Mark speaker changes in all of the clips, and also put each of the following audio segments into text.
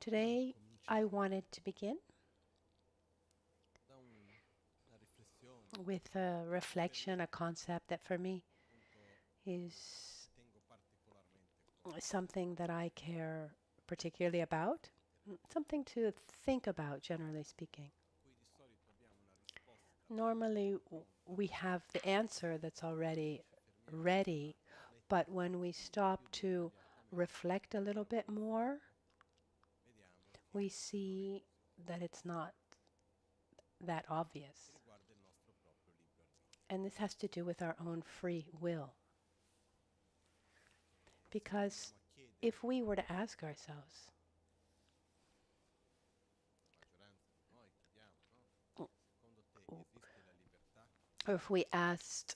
Speaker 1: Today, I wanted to begin with a reflection, a concept that for me is something that I care particularly about, something to think about, generally speaking. Normally, we have the answer that's already ready, but when we stop to reflect a little bit more, we see that it's not that obvious. And this has to do with our own free will. Because if we were to ask ourselves, or if we asked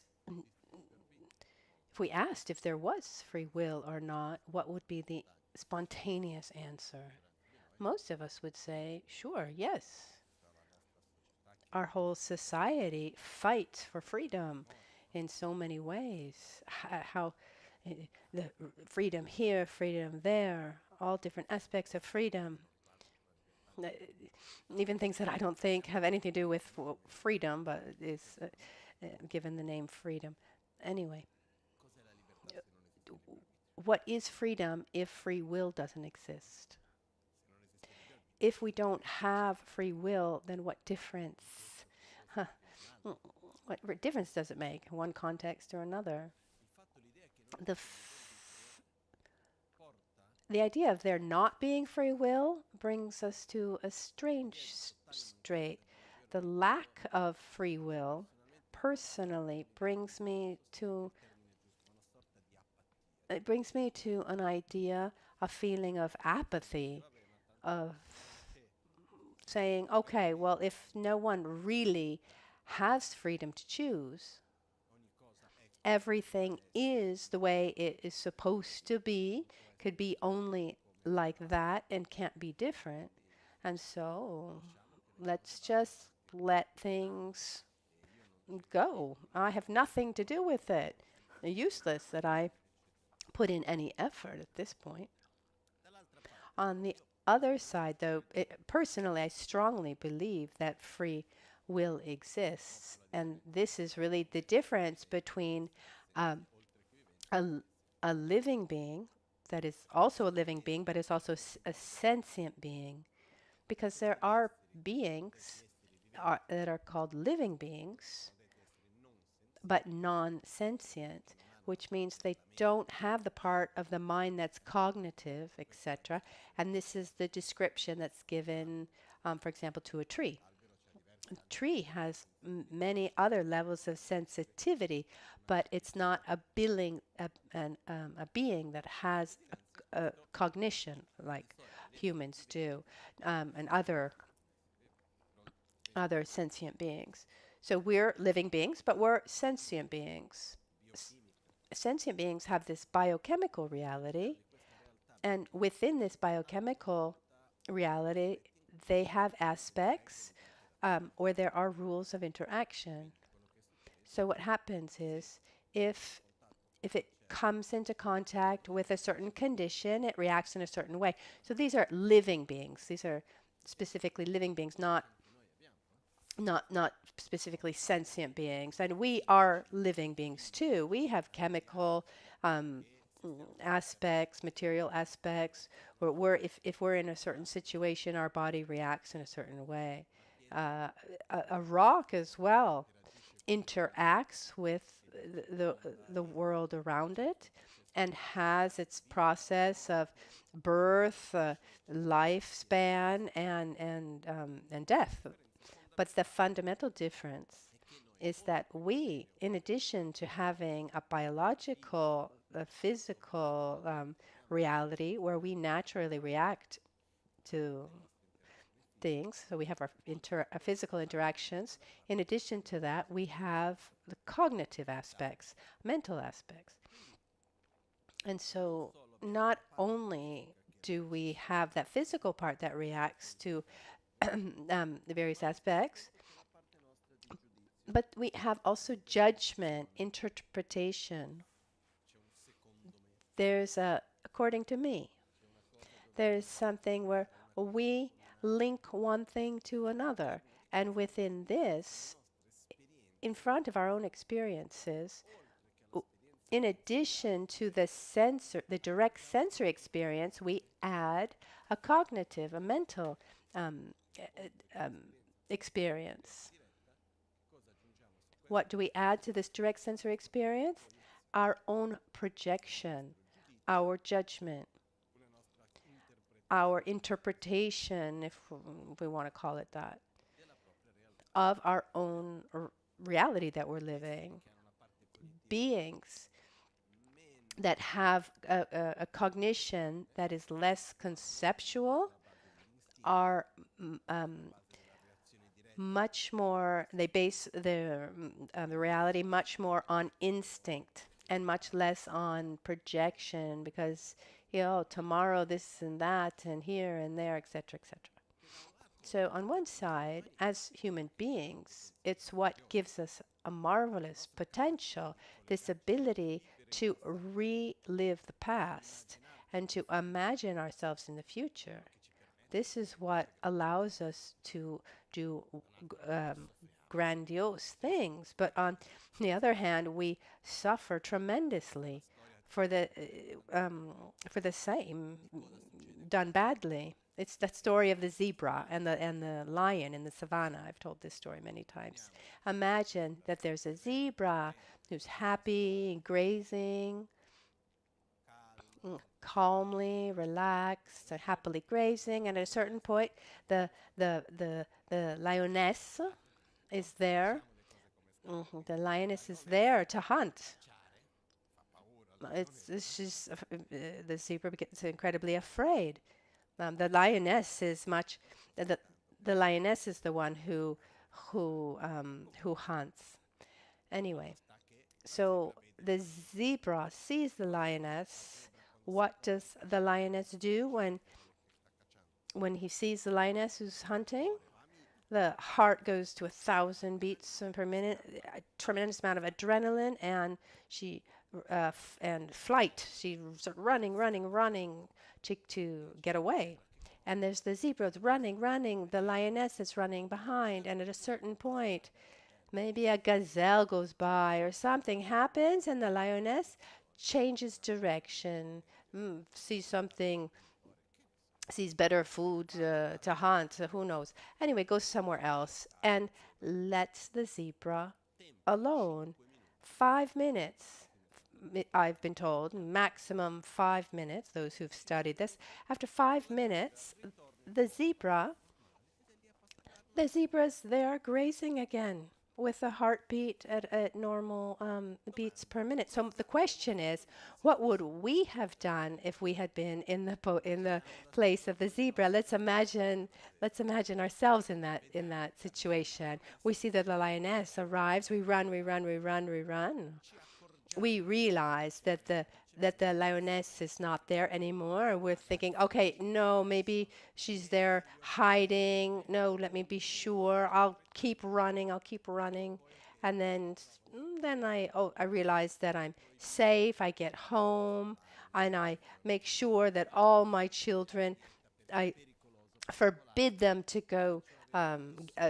Speaker 1: if there was free will or not, what would be the spontaneous answer? Most of us would say, sure, yes. Our whole society fights for freedom in so many ways. How the freedom here, freedom there, all different aspects of freedom. Uh, Even things that I don't think have anything to do with freedom, but is given the name freedom. Anyway, what is freedom if free will doesn't exist? If we don't have free will, then what difference? Huh. What difference does it make in one context or another? The idea of there not being free will brings us to a strange strait. The lack of free will personally brings me to an idea, a feeling of apathy, of saying, okay, well, if no one really has freedom to choose, everything is the way it is supposed to be, could be only like that and can't be different. And so let's just let things go. I have nothing to do with it. Useless that I put in any effort at this point. On the other side, though, personally, I strongly believe that free will exists. And this is really the difference between a, a living being that is also a living being, but is also a sentient being. Because there are beings that are called living beings, but non-sentient, which means they don't have the part of the mind that's cognitive, etc. And this is the description that's given, for example, to a tree. A tree has many other levels of sensitivity, but it's not a being that has a cognition like humans do, and other sentient beings. So we're living beings, but we're sentient beings. Sentient beings have this biochemical reality, and within this biochemical reality, they have aspects or there are rules of interaction. So what happens is, if it comes into contact with a certain condition, it reacts in a certain way. So these are living beings. These are specifically living beings, not specifically sentient beings. And we are living beings too. We have chemical aspects, material aspects, where if we're in a certain situation, our body reacts in a certain way. A rock as well interacts with the world around it and has its process of birth, lifespan, and death. But the fundamental difference is that we, in addition to having a biological, a physical reality where we naturally react to things, so we have our physical interactions. In addition to that, we have the cognitive aspects, mental aspects. And so not only do we have that physical part that reacts to the various aspects, but we have also judgment, interpretation. There's according to me, there's something where we link one thing to another. And within this, in front of our own experiences, in addition to the direct sensory experience, we add a cognitive, a mental um, experience. What do we add to this direct sensory experience? Our own projection, our judgment, our interpretation, if we want to call it that, of our own reality that we're living. Beings that have a cognition that is less conceptual are much more, they base the reality much more on instinct and much less on projection, because, tomorrow this and that and here and there, etc., etc. So on one side, as human beings, it's what gives us a marvelous potential, this ability to relive the past and to imagine ourselves in the future. This is what allows us to do grandiose things. But on the other hand, we suffer tremendously for the same, done badly. It's that story of the zebra and the lion in the savannah. I've told this story many times. Imagine that there's a zebra who's happy, grazing, calmly, relaxed, and happily grazing. And at a certain point, the lioness is there. The lioness is there to hunt. The zebra gets incredibly afraid. The lioness is much. The lioness is the one who hunts. Anyway, so the zebra sees the lioness. What does the lioness do when he sees the lioness who's hunting? The heart goes to 1,000 beats per minute, a tremendous amount of adrenaline, and and flight. She's running to get away. And there's the zebra running. The lioness is running behind. And at a certain point, maybe a gazelle goes by or something happens, and the lioness changes direction, sees better food to hunt, who knows. Anyway, goes somewhere else and lets the zebra alone. 5 minutes. I've been told, maximum 5 minutes, those who've studied this. After 5 minutes, the zebra's there grazing again with a heartbeat at normal beats per minute. So the question is, what would we have done if we had been in the place of the zebra? Let's imagine ourselves in that situation. We see that the lioness arrives. We run. We realize that the lioness is not there anymore. We're thinking, okay, no, maybe she's there hiding. No, let me be sure. I'll keep running. And then I realize that I'm safe. I get home and I make sure that all my children, I forbid them to go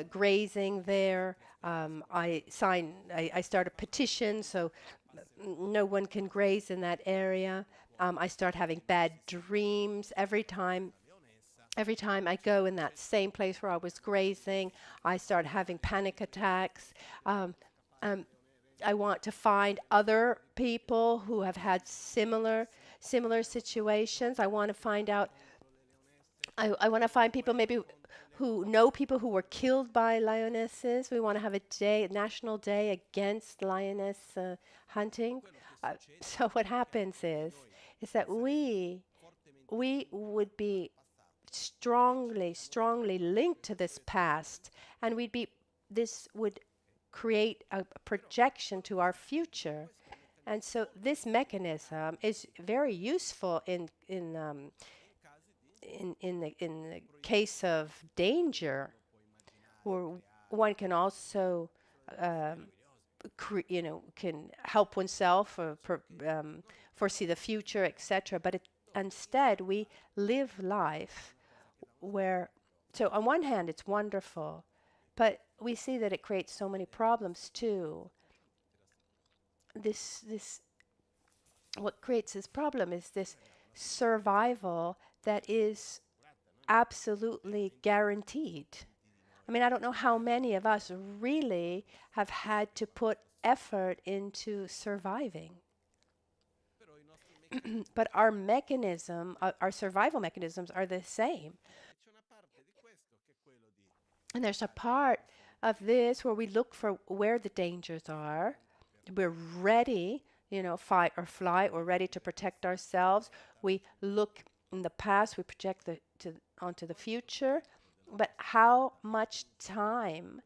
Speaker 1: grazing there. I start a petition so no one can graze in that area. I start having bad dreams every time I go in that same place where I was grazing. I start having panic attacks. I want to find other people who have had similar situations. I want to find out. I want to find people maybe who know people who were killed by lionesses. We want to have a national day against lioness hunting. So what happens is that we would be strongly linked to this past, and this would create a projection to our future. And so this mechanism is very useful in the case of danger, where one can also, can help oneself or foresee the future, etc. But instead, we live life where, so on one hand, it's wonderful, but we see that it creates so many problems too. This what creates this problem is this survival that is absolutely guaranteed. I mean, I don't know how many of us really have had to put effort into surviving. But our mechanism, our survival mechanisms are the same. And there's a part of this where we look for where the dangers are. We're ready, fight or flight. We're ready to protect ourselves. We look in the past, we project onto the future. But how much time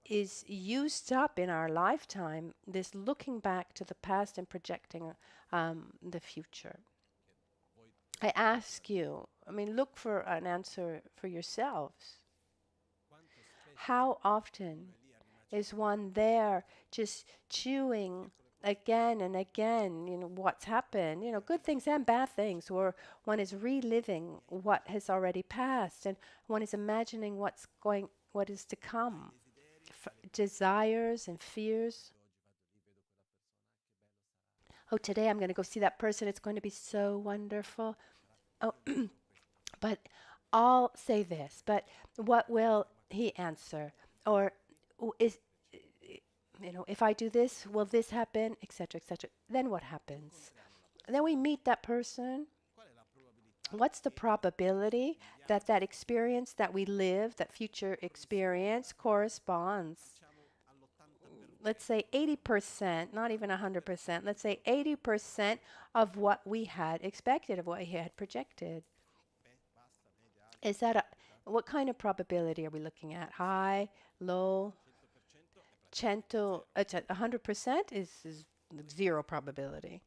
Speaker 1: is used up in our lifetime, this looking back to the past and projecting the future? I ask you, look for an answer for yourselves. How often is one there just chewing again and again, what's happened, good things and bad things, or one is reliving what has already passed and one is imagining what is to come, desires and fears. Oh, today I'm going to go see that person. It's going to be so wonderful. Oh, but I'll say this, but what will he answer? Or if I do this, will this happen, etc., etc. Then what happens? Then we meet that person. What's the probability that that experience that we live, that future experience, corresponds? Let's say 80%, not even 100%, let's say 80% of what we had expected, of what he had projected. Is that what kind of probability are we looking at? High, low? 100% is zero probability.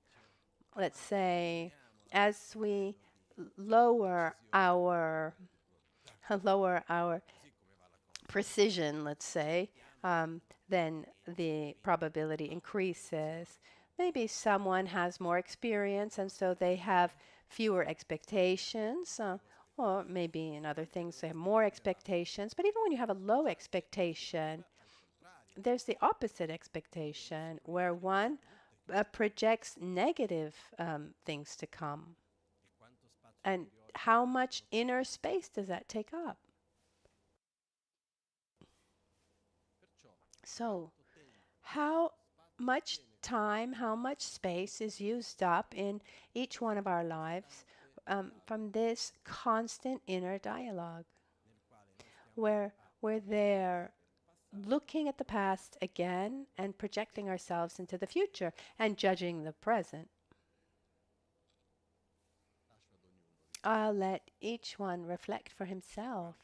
Speaker 1: Let's say as we lower our precision, let's say, then the probability increases. Maybe someone has more experience and so they have fewer expectations, or maybe in other things they have more expectations. But even when you have a low expectation, there's the opposite expectation where one projects negative things to come. And how much inner space does that take up? So, how much time, how much space is used up in each one of our lives from this constant inner dialogue, where we're there looking at the past again and projecting ourselves into the future and judging the present? I'll let each one reflect for himself.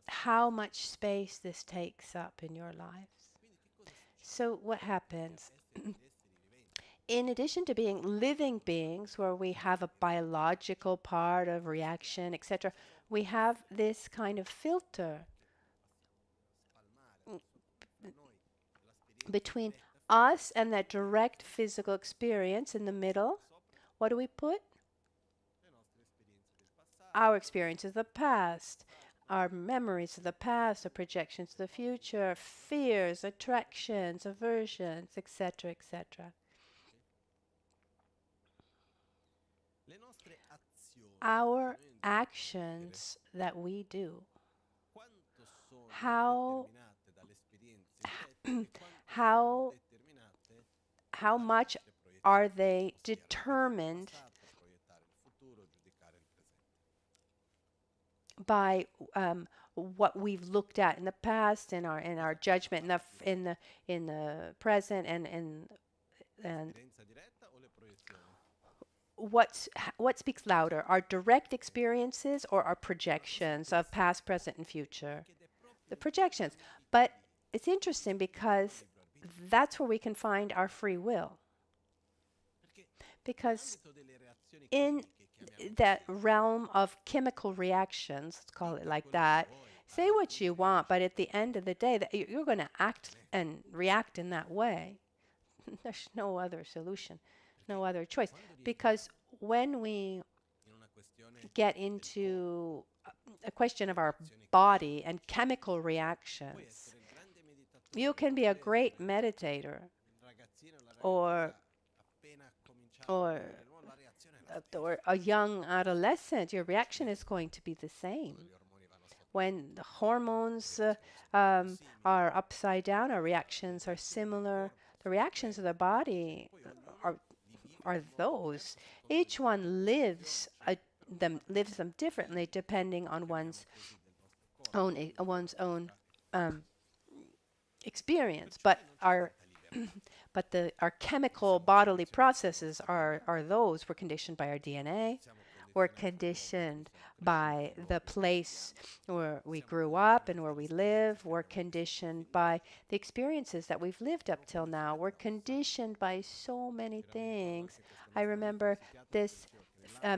Speaker 1: How much space this takes up in your lives. So what happens? In addition to being living beings where we have a biological part of reaction, etc., we have this kind of filter between us and that direct physical experience. In the middle, what do we put? Our experiences of the past, our memories of the past, our projections of the future, fears, attractions, aversions, etc., etc. Our actions that we do, how much are they determined by what we've looked at in the past, in our judgment, in the present, and what speaks louder, our direct experiences or our projections of past, present, and future? The projections. But it's interesting because that's where we can find our free will. Because in that realm of chemical reactions, let's call it like that, say what you want, but at the end of the day, you're going to act and react in that way. There's no other solution, no other choice. Because when we get into a question of our body and chemical reactions. You can be a great meditator, or or or a young adolescent. Your reaction is going to be the same. When the hormones are upside down, our reactions are similar. The reactions of the body are those. Each one lives them differently depending on one's own experience. But our our chemical bodily processes are those. We're conditioned by our DNA. We're conditioned by the place where we grew up and where we live. We're conditioned by the experiences that we've lived up till now. We're conditioned by so many things. I remember this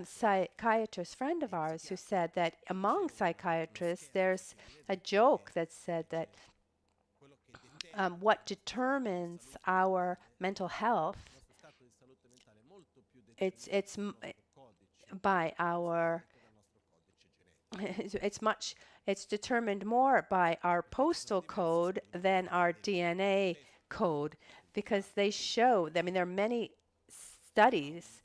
Speaker 1: psychiatrist friend of ours who said that among psychiatrists, there's a joke that said that what determines our mental health, it's by our it's determined more by our postal code than our DNA code, because they show, I mean, there are many studies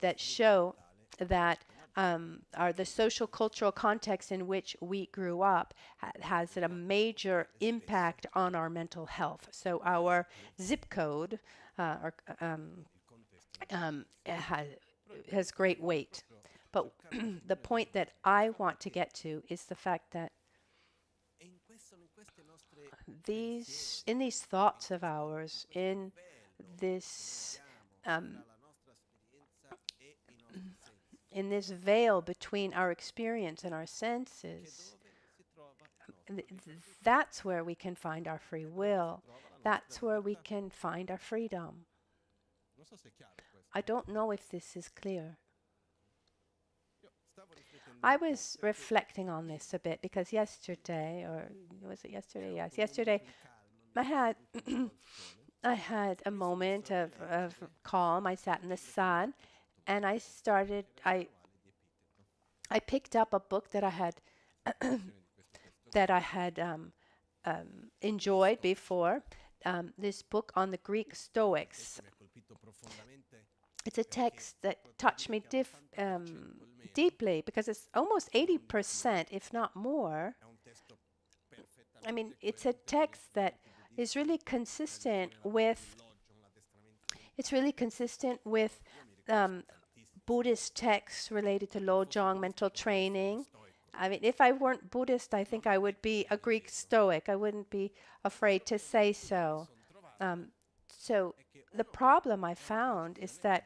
Speaker 1: that show that the social cultural context in which we grew up has a major impact on our mental health. So our zip code has great weight. But the point that I want to get to is the fact that in these thoughts of ours, in this veil between our experience and our senses, that's where we can find our free will. That's where we can find our freedom. I don't know if this is clear. I was reflecting on this a bit because yesterday, or was it yesterday? Yes, yesterday I had I had a moment of calm. I sat in the sun, and I picked up a book that I had enjoyed before. This book on the Greek Stoics. It's a text that touched me deeply because it's almost 80%, if not more. I mean, it's a text that is really consistent with. It's really consistent with Buddhist texts related to Lojong, mental training. I mean, if I weren't Buddhist, I think I would be a Greek Stoic. I wouldn't be afraid to say so. So the problem I found is that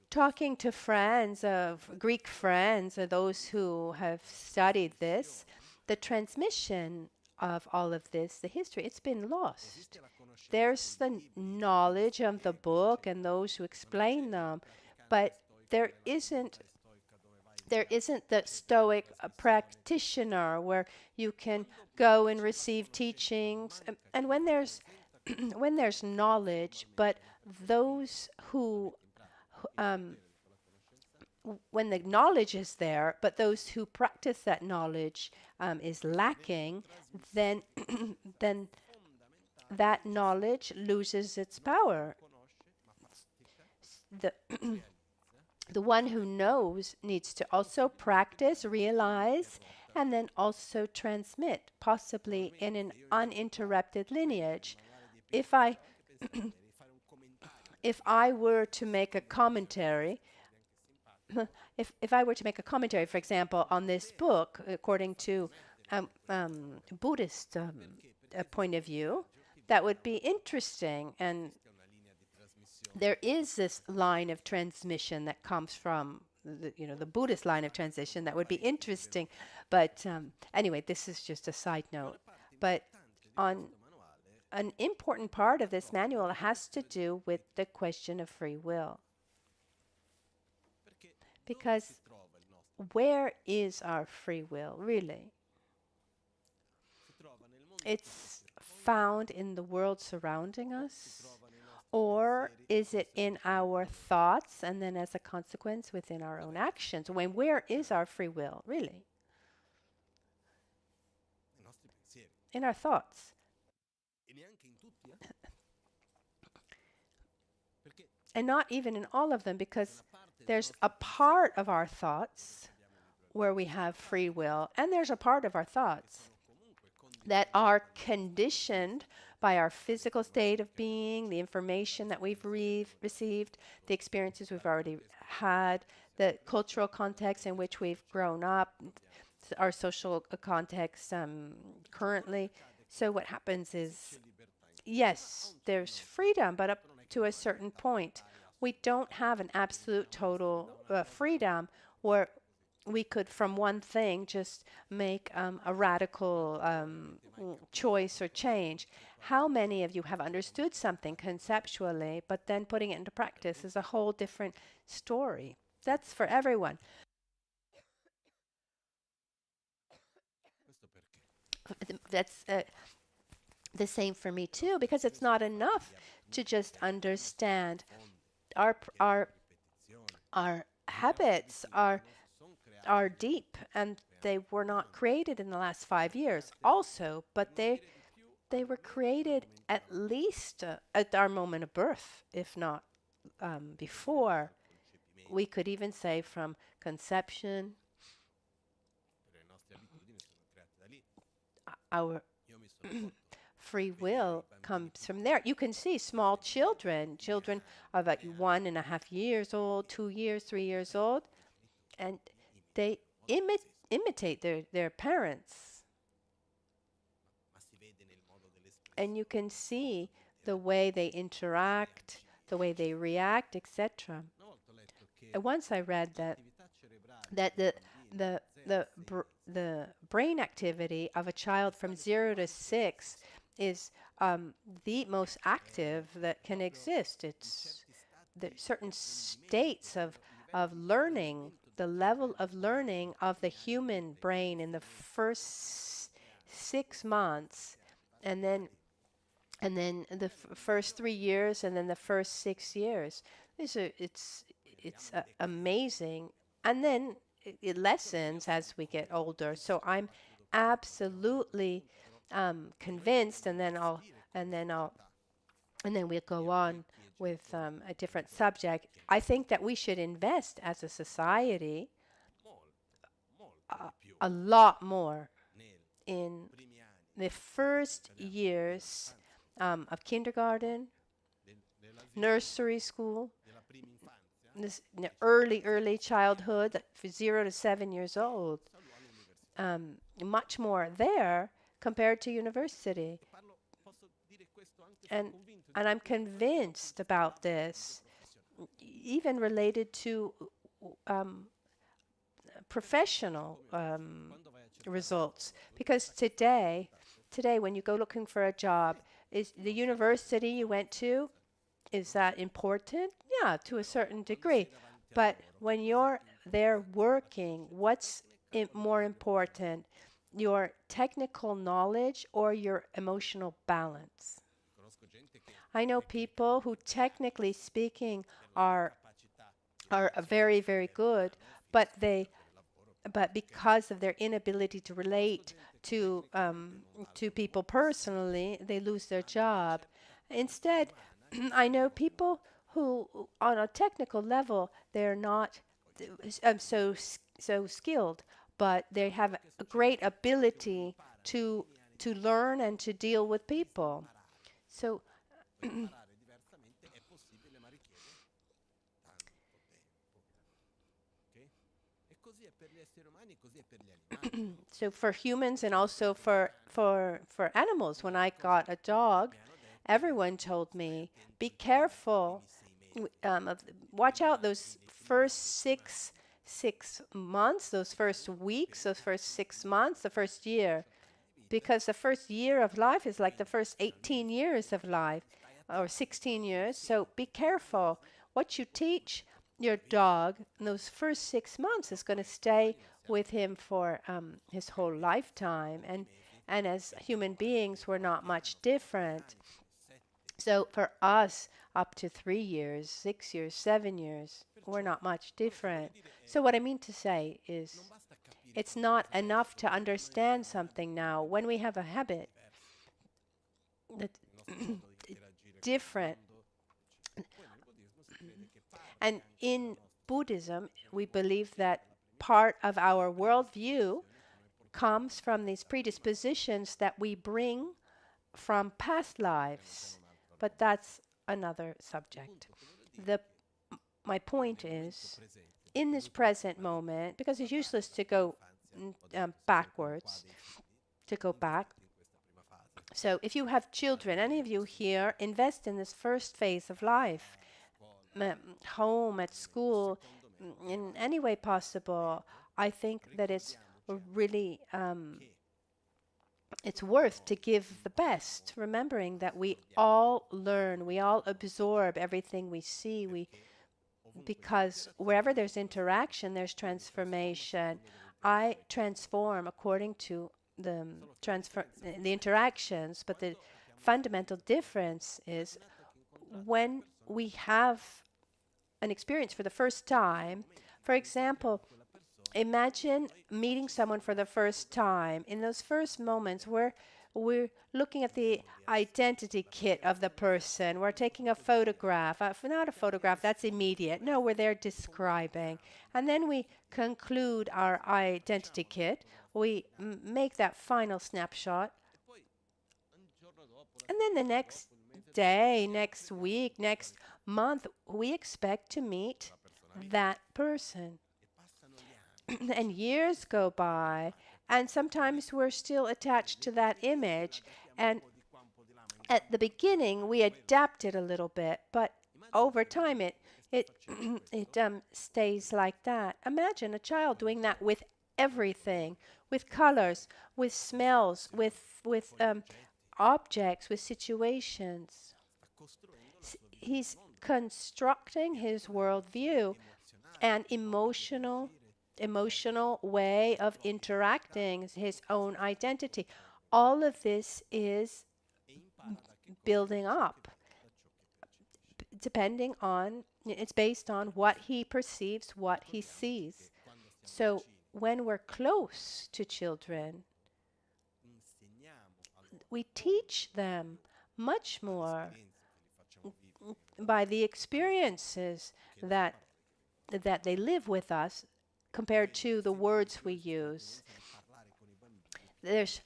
Speaker 1: talking to friends of Greek friends or those who have studied this, the transmission of all of this, the history, it's been lost. There's the knowledge of the book and those who explain them, but there isn't the Stoic practitioner where you can go and receive teachings. And when there's when there's knowledge, but those who when the knowledge is there, but those who practice that knowledge is lacking, then then that knowledge loses its power. The one who knows needs to also practice, realize, and then also transmit, possibly in an uninterrupted lineage. If I were to make a commentary, if I were to make a commentary, for example, on this book, according to Buddhist point of view, that would be interesting. And there is this line of transmission that comes from the Buddhist line of transition that would be interesting. But anyway, this is just a side note. But an important part of this manual has to do with the question of free will. Because where is our free will, really? It's found in the world surrounding us, Or is it in our thoughts and then as a consequence within our own actions? Where is our free will, really? In our thoughts. And not even in all of them, because there's a part of our thoughts where we have free will, and there's a part of our thoughts that are conditioned by our physical state of being, the information that we've received, the experiences we've already had, the cultural context in which we've grown up, our social context currently. So what happens is, yes, there's freedom, but up to a certain point. We don't have an absolute total freedom where we could, from one thing, just make a radical choice or change. How many of you have understood something conceptually, but then putting it into practice is a whole different story? That's for everyone. That's the same for me too, because it's not enough to just understand. Our habits are deep, and they were not created in the last 5 years also, but they were created at least at our moment of birth, if not before. We could even say from conception. Our free will comes from there. You can see small children are about 1.5 years old, 2 years, 3 years old, and they imitate their parents. And you can see the way they interact, the way they react, etc. And once I read that the brain activity of a child from 0 to 6 is the most active that can exist. It's the certain states of learning, the level of learning of the human brain in the first 6 months, and then the first 3 years, and then the first 6 years. It's amazing, and then it lessens as we get older. So I'm absolutely convinced, and then we'll go on with a different subject. I think that we should invest as a society a lot more in the first years of kindergarten, nursery school, this early childhood, for 0 to 7 years old. Much more there compared to university. And I'm convinced about this, even related to professional results. Because today, when you go looking for a job, is the university you went to, is that important? Yeah, to a certain degree. But when you're there working, what's more important? Your technical knowledge or your emotional balance? I know people who, technically speaking, are very, very good, but because of their inability to relate to people personally, they lose their job. Instead, I know people who, on a technical level, they're not so skilled, but they have a great ability to learn and to deal with people. So so for humans and also for animals, when I got a dog, everyone told me, be careful, watch out those first six months, those first weeks, those first 6 months, the first year, because the first year of life is like the first 18 years of life, or 16 years. So be careful. What you teach your dog in those first 6 months is going to stay with him for his whole lifetime. And as human beings, we're not much different. So for us, up to 3 years, 6 years, 7 years, we're not much different. So what I mean to say is it's not enough to understand something now. When we have a habit that's different, and in Buddhism, we believe that part of our worldview comes from these predispositions that we bring from past lives. But that's another subject. The, my point is, in this present moment, because it's useless to go backwards, to go back. So if you have children, any of you here, invest in this first phase of life, home, at school, in any way possible. I think that it's really it's worth to give the best, remembering that we all learn, we all absorb everything we see, because wherever there's interaction, there's transformation. I transform according to the interactions, but the fundamental difference is when we have an experience for the first time. For example, imagine meeting someone for the first time. In those first moments, we're looking at the identity kit of the person. We're taking a photograph. Not a photograph, that's immediate. No, we're there describing. And then we conclude our identity kit. We make that final snapshot. And then the next day, next week, next month, we expect to meet that person. And years go by, and sometimes we're still attached to that image. And at the beginning, we adapt it a little bit, but over time, it stays like that. Imagine a child doing that with everything, with colors, with smells, with objects, with situations. He's constructing his worldview and emotional way of interacting, his own identity. All of this is building up, depending on, it's based on what he perceives, what he sees. So when we're close to children, we teach them much more by the experiences that they live with us compared to the words we use. There's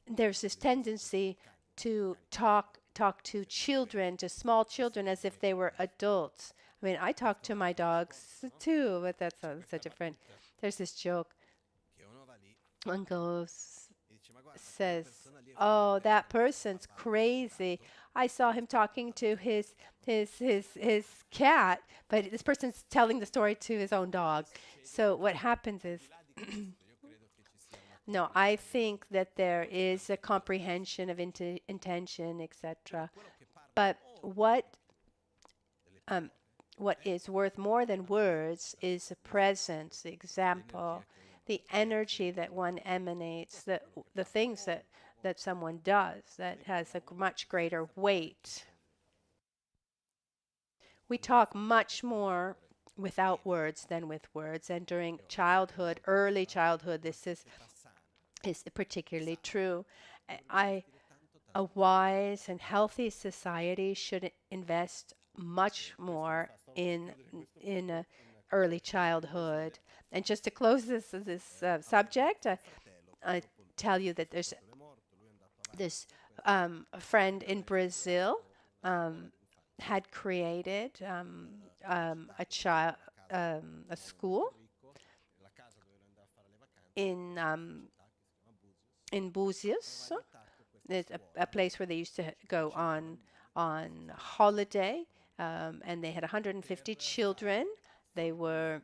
Speaker 1: this tendency to talk to children, to small children, as if they were adults. I mean, I talk to my dogs too, but that's so different. There's this joke. One says, "Oh, that person's crazy. I saw him talking to his cat, but this person's telling the story to his own dog." So what happens is, no, I think that there is a comprehension of intention, etc. But what is worth more than words is the presence, the example, the energy that one emanates, the things that someone does that has a much greater weight. We talk much more without words than with words, and during childhood, early childhood, this is particularly true. A wise and healthy society should invest much more in early childhood. And just to close this subject, I tell you that there's this friend in Brazil had created a school in Búzios. It's a place where they used to go on holiday, and they had 150 children. They were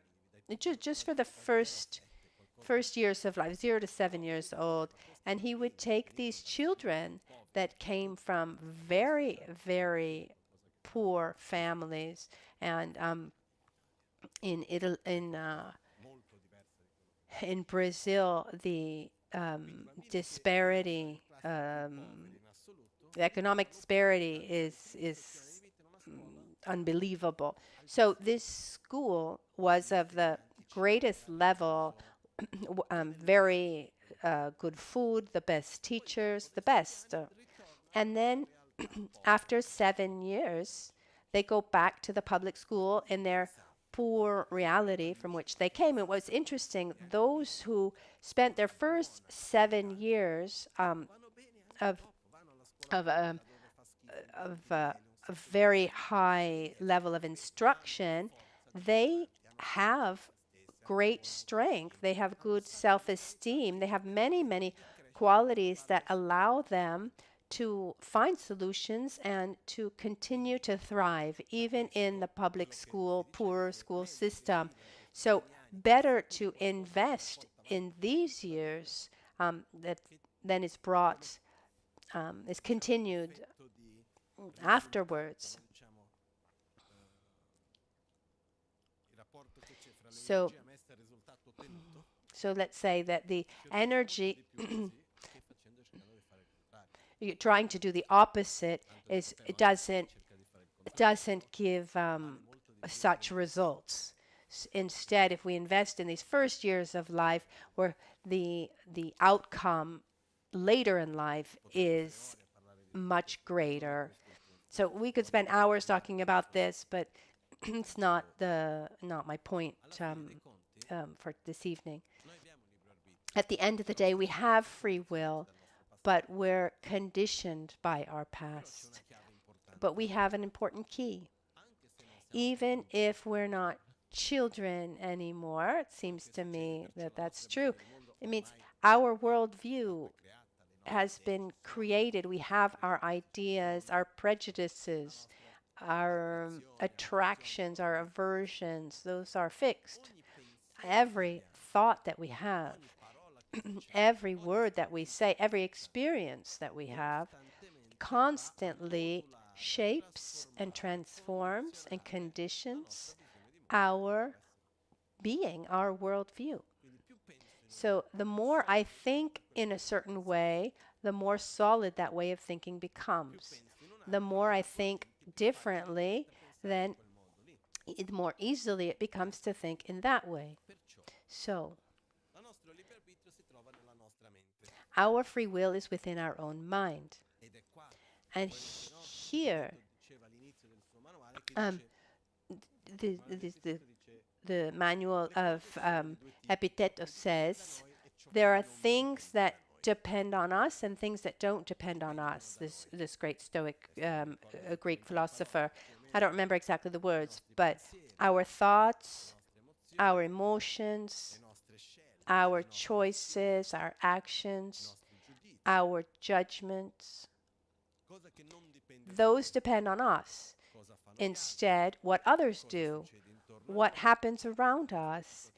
Speaker 1: just for the first years of life, 0 to 7 years old, and he would take these children that came from very, very poor families, and in Brazil, the disparity The economic disparity is unbelievable. So this school was of the greatest level, very good food, the best teachers, the best. And then after 7 years, they go back to the public school in their poor reality from which they came. It was interesting, those who spent their first 7 years of of a very high level of instruction, they have great strength. They have good self-esteem. They have many, many qualities that allow them to find solutions and to continue to thrive, even in the public school, poor school system. So better to invest in these years that then is continued afterwards. So, so let's say that the energy you're trying to do the opposite is it doesn't give such results. Instead, if we invest in these first years of life, where the outcome later in life is much greater. So we could spend hours talking about this, but it's not my point for this evening. At the end of the day, we have free will, but we're conditioned by our past. But we have an important key. Even if we're not children anymore, it seems to me that that's true. It means our worldview has been created. We have our ideas, our prejudices, our attractions, our aversions. Those are fixed. Every thought that we have, every word that we say, every experience that we have constantly shapes and transforms and conditions our being, our worldview. So the more I think in a certain way, the more solid that way of thinking becomes. The more I think differently, then the more easily it becomes to think in that way. So our free will is within our own mind. And here, the manual of Epictetus says there are things that depend on us and things that don't depend on us. This great Stoic Greek philosopher, I don't remember exactly the words, but our thoughts, our emotions, our choices, our actions, our judgments, those depend on us. Instead, what others do, what happens around us,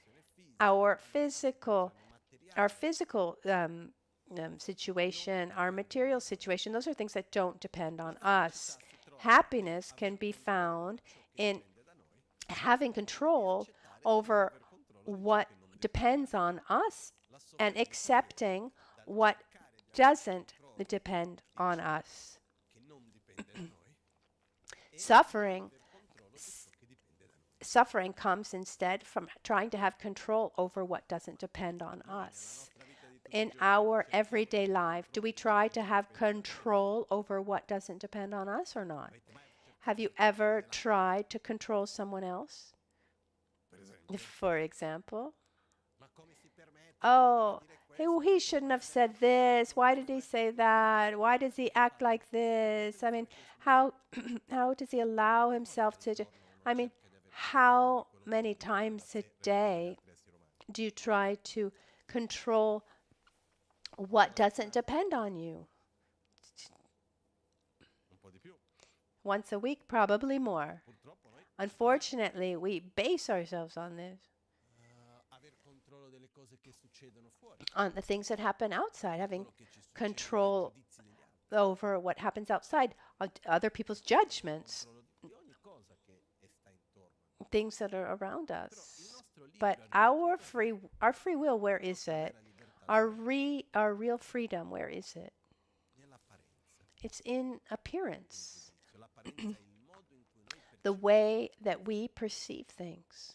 Speaker 1: our physical situation, our material situation, those are things that don't depend on us. Happiness can be found in having control over what depends on us and accepting what doesn't depend on us. Suffering comes instead from trying to have control over what doesn't depend on us. In our everyday life, do we try to have control over what doesn't depend on us or not? Have you ever tried to control someone else? For example, oh, he shouldn't have said this. Why did he say that? Why does he act like this? I mean, how does he allow himself to? I mean, how many times a day do you try to control what doesn't depend on you? Once a week, probably more. Unfortunately, we base ourselves on this, on the things that happen outside, having control over what happens outside, other people's judgments, things that are around us. But our free will, where is it? Our real freedom, where is it? It's in appearance, the way that we perceive things.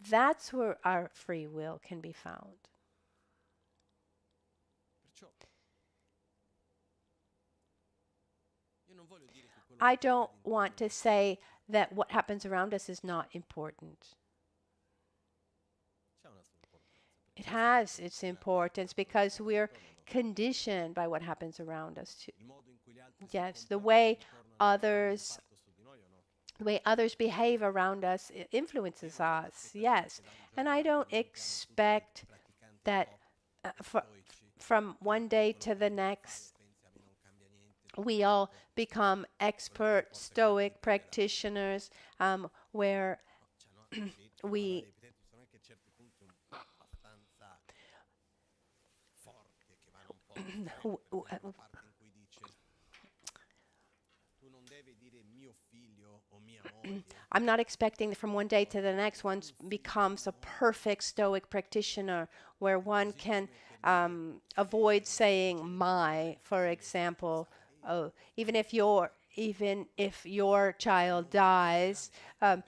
Speaker 1: That's where our free will can be found. I don't want to say that what happens around us is not important. It has its importance because we're conditioned by what happens around us too. Yes, the way others behave around us influences us. Yes, and I don't expect that from one day to the next we all become expert Stoic practitioners, where we I'm not expecting that from one day to the next one becomes a perfect Stoic practitioner where one can avoid saying "my," for example. Oh, even if your child dies, that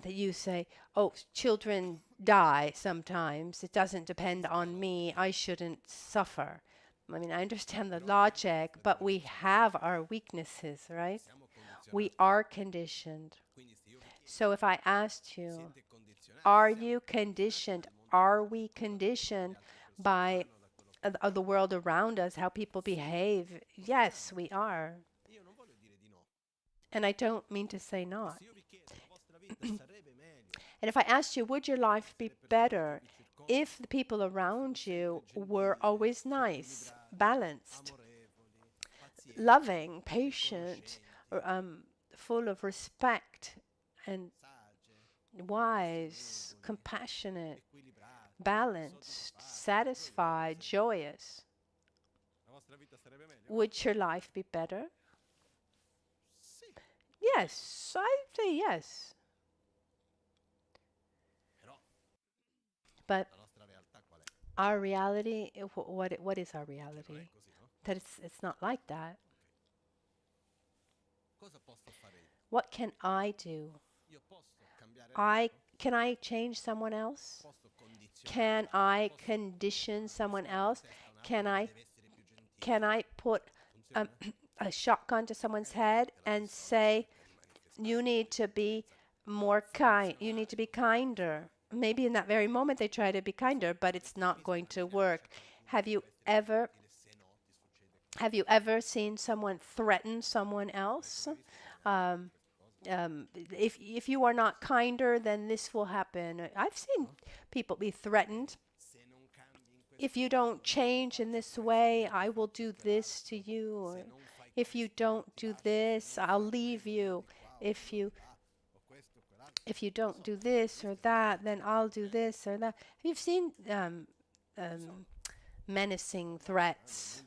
Speaker 1: you say, "Oh, children die sometimes. It doesn't depend on me. I shouldn't suffer." I mean, I understand the logic, but we have our weaknesses, right? We are conditioned. So if I asked you, are you conditioned? Are we conditioned by the world around us, how people behave? Yes, we are. And I don't mean to say not. And if I asked you, would your life be better if the people around you were always nice, balanced, loving, patient, full of respect, and wise, compassionate, balanced, satisfied, joyous? Would your life be better? Yes, I say yes. But our reality, what is our reality? That it's not like that. What can I do? Can I change someone else? Can I condition someone else? Can I put a shotgun to someone's head and say, you need to be more kind, you need to be kinder? Maybe in that very moment they try to be kinder, but it's not going to work. Have you ever seen someone threaten someone else? If you are not kinder, then this will happen. I've seen people be threatened. If you don't change in this way, I will do this to you. Or if you don't do this, I'll leave you. If you don't do this or that, then I'll do this or that. You've seen menacing threats.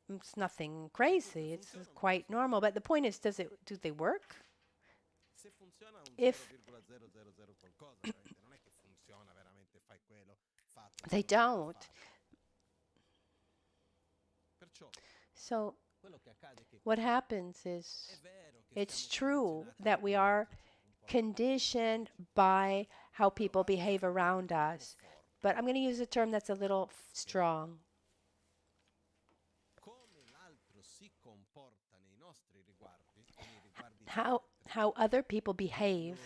Speaker 1: It's nothing crazy. It's quite normal. But the point is, do they work? If they don't. So what happens is, it's true that we are conditioned by how people behave around us. But I'm going to use a term that's a little strong. How other people behave,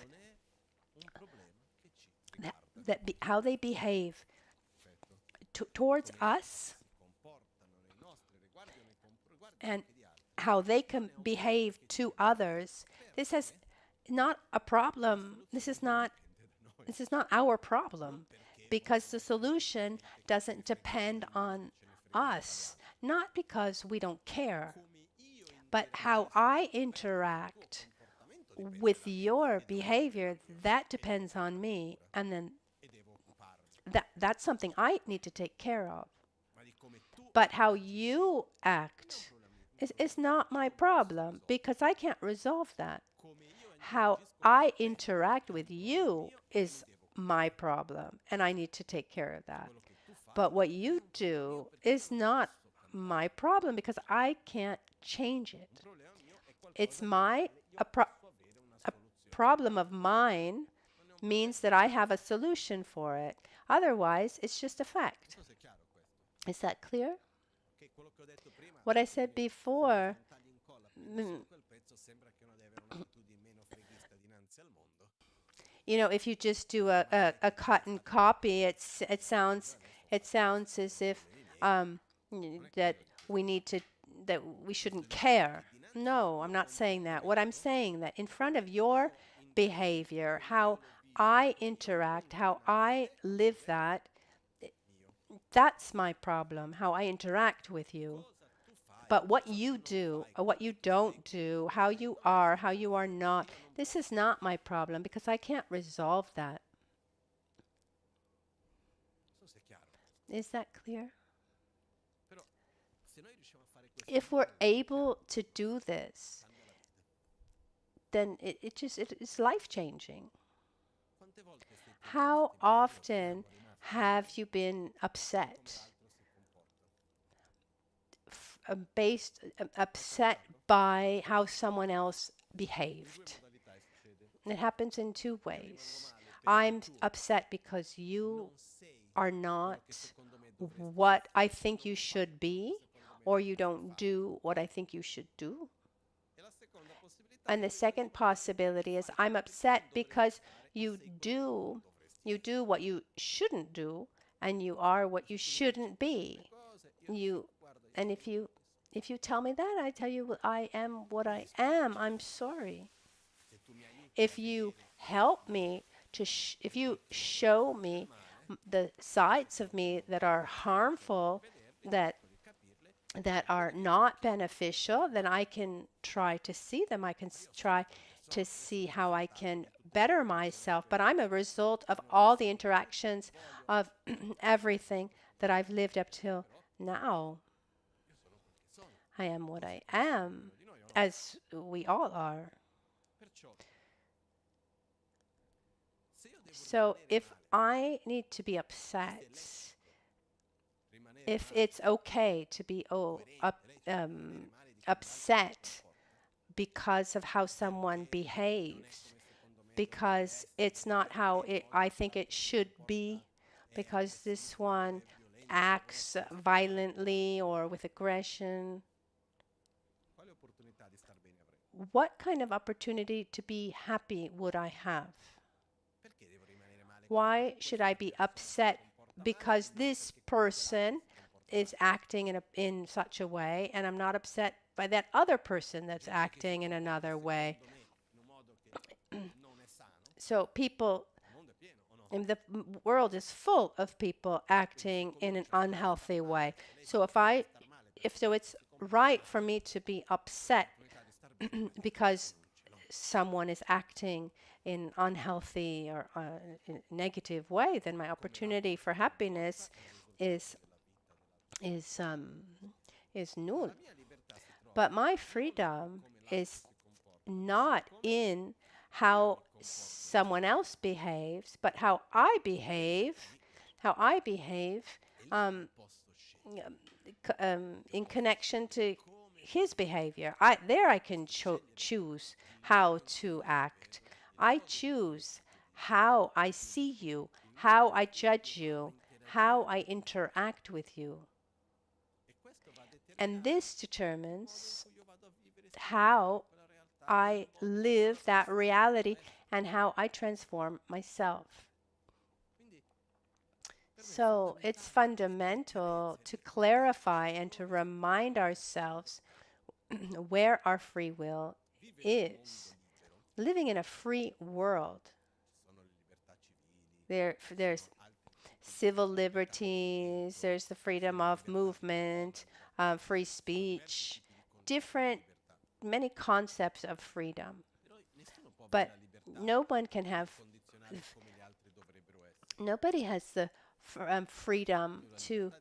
Speaker 1: how they behave towards us, and how they can behave to others. This is not a problem. This is not our problem, because the solution doesn't depend on us, not because we don't care, but how I interact with your behavior, that depends on me, and then that's something I need to take care of. But how you act is not my problem, because I can't resolve that. How I interact with you is my problem, and I need to take care of that. But what you do is not my problem because I can't change it. It's a problem of mine means that I have a solution for it. Otherwise, it's just a fact. Is that clear? What I said before, you know, if you just do a cut and copy, it sounds as if that we shouldn't care. No, I'm not saying that. What I'm saying that in front of your behavior, how I interact, how I live that, that's my problem, how I interact with you. But what you do, or what you don't do, how you are not, this is not my problem because I can't resolve that. Is that clear? If we're able to do this, then it's life-changing. How often have you been upset? Upset by how someone else behaved. It happens in two ways. I'm upset because you are not what I think you should be, or you don't do what I think you should do. And the second possibility is I'm upset because you do what you shouldn't do, and you are what you shouldn't be. And if you tell me that, I tell you I am what I am. I'm sorry. If you help me if you show me the sides of me that are harmful, that are not beneficial, then I can try to see them. I can try to see how I can better myself. But I'm a result of all the interactions of everything that I've lived up till now. I am what I am, as we all are. So if I need to be upset, if it's okay to be upset because of how someone behaves, because it's not how I think it should be, because this one acts violently or with aggression, what kind of opportunity to be happy would I have? Why should I be upset because this person is acting in such a way, and I'm not upset by that other person that's acting in another way? So people, and the world is full of people acting in an unhealthy way. So it's right for me to be upset because someone is acting in unhealthy or in negative way, then my opportunity for happiness is null. But my freedom is not in how someone else behaves, but how I behave. In connection to his behavior. I can choose how to act. I choose how I see you, how I judge you, how I interact with you. And this determines how I live that reality and how I transform myself. So it's fundamental to clarify and to remind ourselves where our free will is. Living in a free world. There's civil liberties, there's the freedom of movement, free speech, many concepts of freedom. But nobody has the freedom to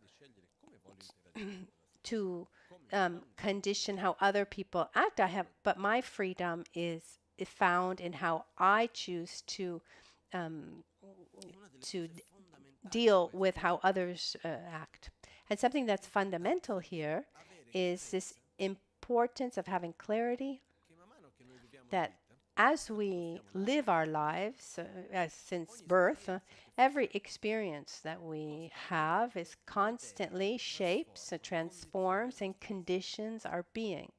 Speaker 1: condition how other people act. But my freedom is found in how I choose to deal with how others act. And something that's fundamental here is this importance of having clarity that as we live our lives, as since birth, every experience that we have is constantly shapes, transforms, and conditions our being.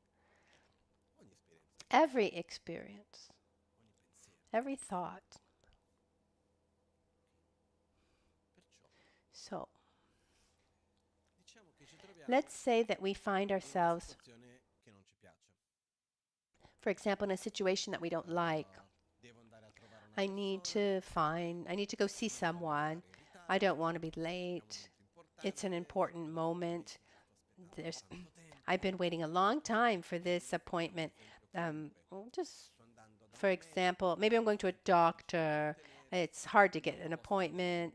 Speaker 1: Every experience, every thought. So, let's say that we find ourselves, for example, in a situation that we don't like. I need to go see someone. I don't want to be late. It's an important moment. I've been waiting a long time for this appointment. Just for example, maybe I'm going to a doctor. It's hard to get an appointment.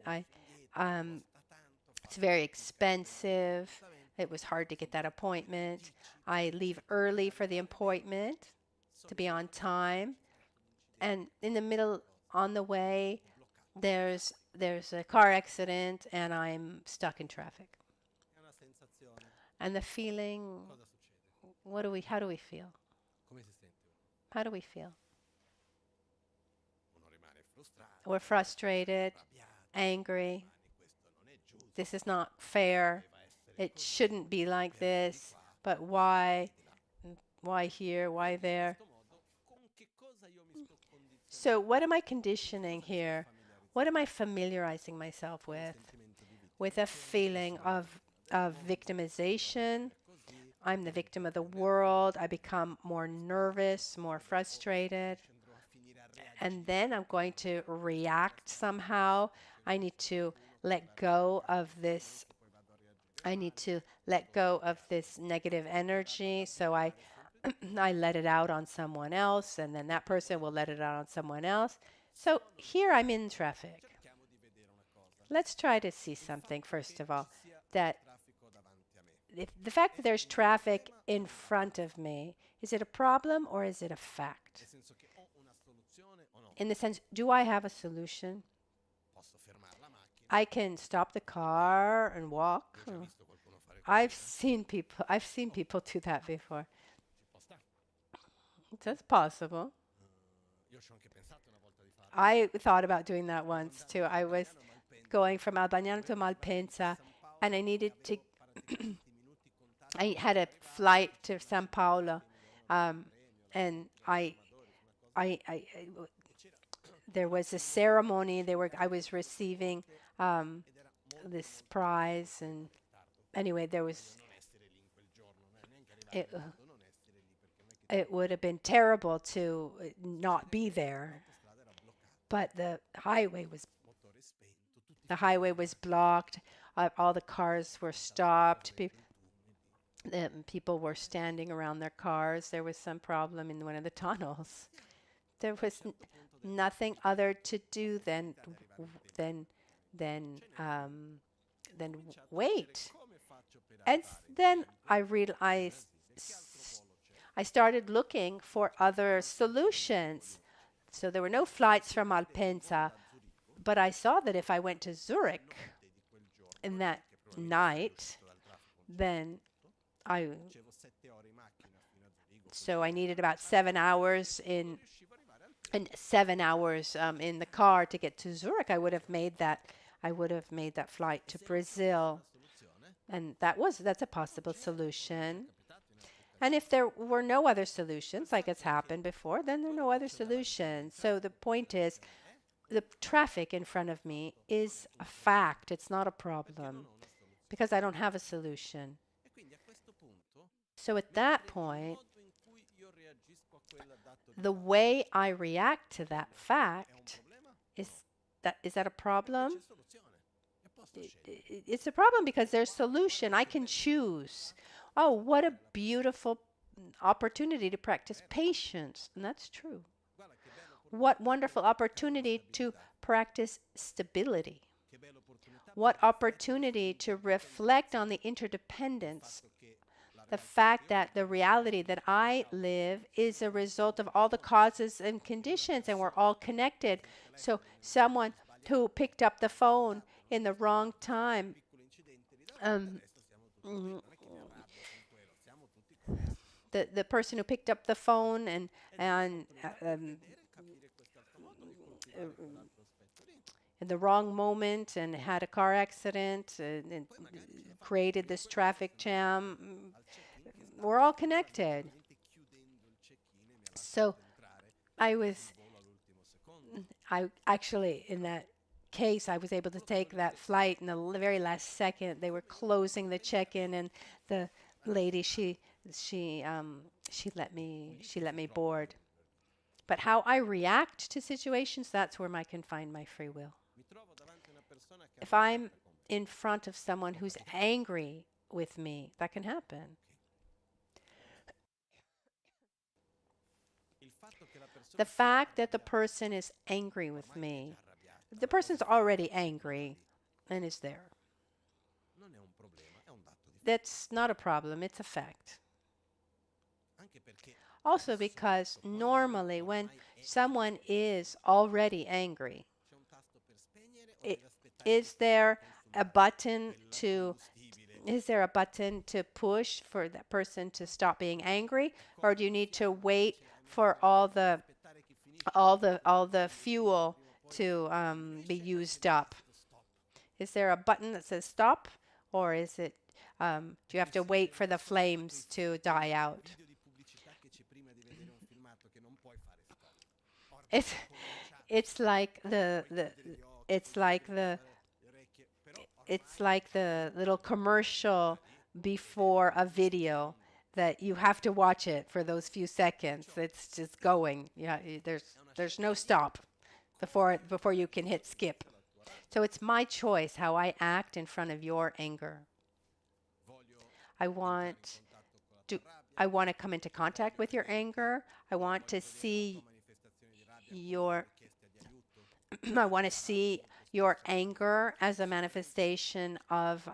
Speaker 1: It's very expensive. It was hard to get that appointment. I leave early for the appointment to be on time. And in the middle, on the way, there's a car accident and I'm stuck in traffic. And the feeling, how do we feel? How do we feel? We're frustrated, angry. This is not fair. It shouldn't be like this. But why? Why here? Why there? So what am I conditioning here? What am I familiarizing myself with? With a feeling of victimization. I'm the victim of the world. I become more nervous, more frustrated. And then I'm going to react somehow. I need to let go of this. I need to let go of this negative energy. So I let it out on someone else, and then that person will let it out on someone else. So here I'm in traffic. Let's try to see something, first of all, that the fact that there's traffic in front of me, is it a problem or is it a fact? In the sense, do I have a solution? I can stop the car and walk. I've seen people do that before. That's possible. I thought about doing that once too. I was going from Albagnano to Malpensa, and I needed to. I had a flight to São Paulo, and there was a ceremony. I was receiving this prize, and anyway, there was. It would have been terrible to not be there, but the highway was blocked. All the cars were stopped. People were standing around their cars. There was some problem in one of the tunnels. There was nothing other to do than wait. And then I realized. I started looking for other solutions. So there were no flights from Malpensa, but I saw that if I went to Zurich in that night, then so I needed about 7 hours in 7 hours in the car to get to Zurich. I would have made that flight to Brazil, and that's a possible solution. And if there were no other solutions, like it's happened before, then there are no other solutions. So the point is, the traffic in front of me is a fact. It's not a problem because I don't have a solution. So at that point, the way I react to that fact is that a problem? It's a problem because there's solution. I can choose. Oh, what a beautiful opportunity to practice patience. And that's true. What wonderful opportunity to practice stability. What opportunity to reflect on the interdependence. The fact that the reality that I live is a result of all the causes and conditions, and we're all connected. So someone who picked up the phone in the wrong time, mm, the person who picked up the phone and in the wrong moment and had a car accident and created this traffic jam. We're all connected. So I was, I actually, in that case, I was able to take that flight in the very last second. They were closing the check-in, and the lady, she let me board. But how I react to situations, that's where I can find my free will. If I'm in front of someone who's angry with me, that can happen. The fact that the person is angry with me, the person's already angry and is there. That's not a problem, it's a fact. Also because normally when someone is already angry, is there a button to push for that person to stop being angry, or do you need to wait for all the fuel to be used up? Is there a button that says stop, or is it do you have to wait for the flames to die out? It's it's like the it's like the it's like the little commercial before a video that you have to watch it for those few seconds. It's just going. Yeah, there's no stop before you can hit skip. So it's my choice how I act in front of your anger. I want I want to come into contact with your anger. I want to see your I want to see your anger as a manifestation of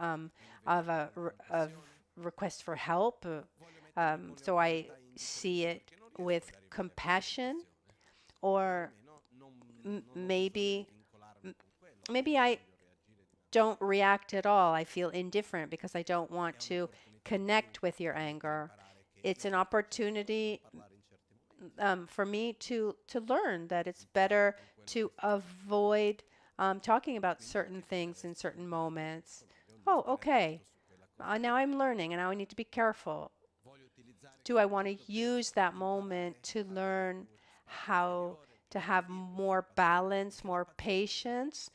Speaker 1: of request for help. So I see it with compassion, or maybe I don't react at all. I feel indifferent because I don't want to connect with your anger. It's an opportunity for me to learn that it's better to avoid talking about certain things in certain moments. Oh, okay. Now I'm learning, and now I need to be careful. Do I want to use that moment to learn how to have more balance, more patience,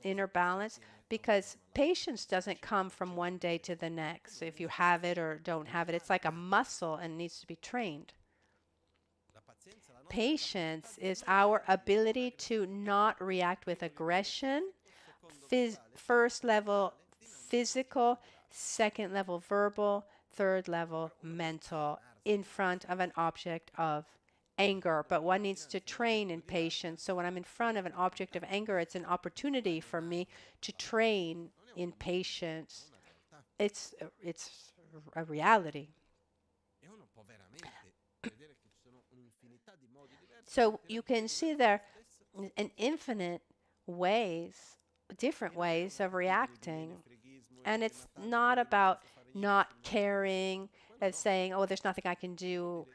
Speaker 1: inner balance? Because patience doesn't come from one day to the next. If you have it or don't have it, it's like a muscle and needs to be trained. Patience is our ability to not react with aggression. First level physical, second level verbal, third level mental in front of an object of anger. But one needs to train in patience. So when I'm in front of an object of anger, it's an opportunity for me to train in patience. It's a reality. So you can see there an infinite ways, different ways of reacting. And it's not about not caring, as saying, oh, there's nothing I can do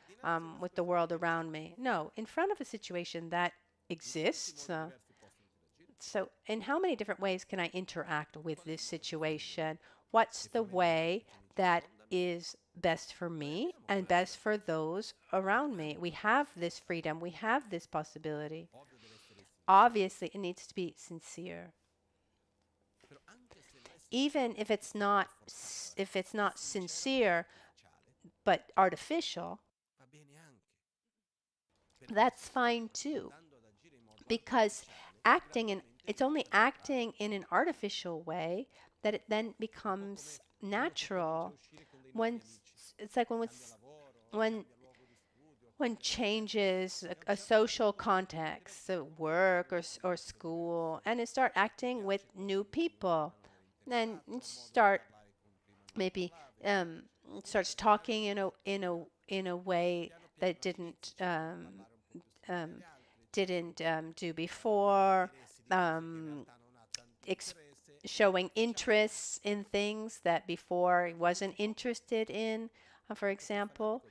Speaker 1: with the world around me. No, in front of a situation that exists. So in how many different ways can I interact with this situation? What's the way that is best for me and best for those around me? We have this freedom. We have this possibility. Obviously, it needs to be sincere. Even if it's not sincere but artificial, that's fine too. Because it's only acting in an artificial way that it then becomes natural. When it's like when changes a social context, so work or school, and it start acting with new people, then start maybe starts talking in a way that didn't do before, showing interests in things that before he wasn't interested in, for example.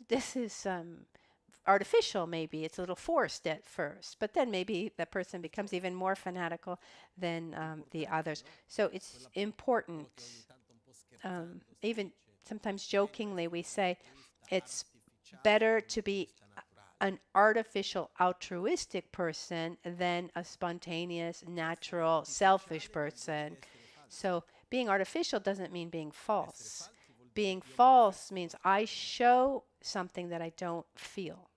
Speaker 1: This is artificial, maybe. It's a little forced at first, but then maybe the person becomes even more fanatical than the others. So it's important, even sometimes jokingly, we say it's better to be an artificial altruistic person than a spontaneous, natural, selfish person. So being artificial doesn't mean being false. Being false means I show something that I don't feel.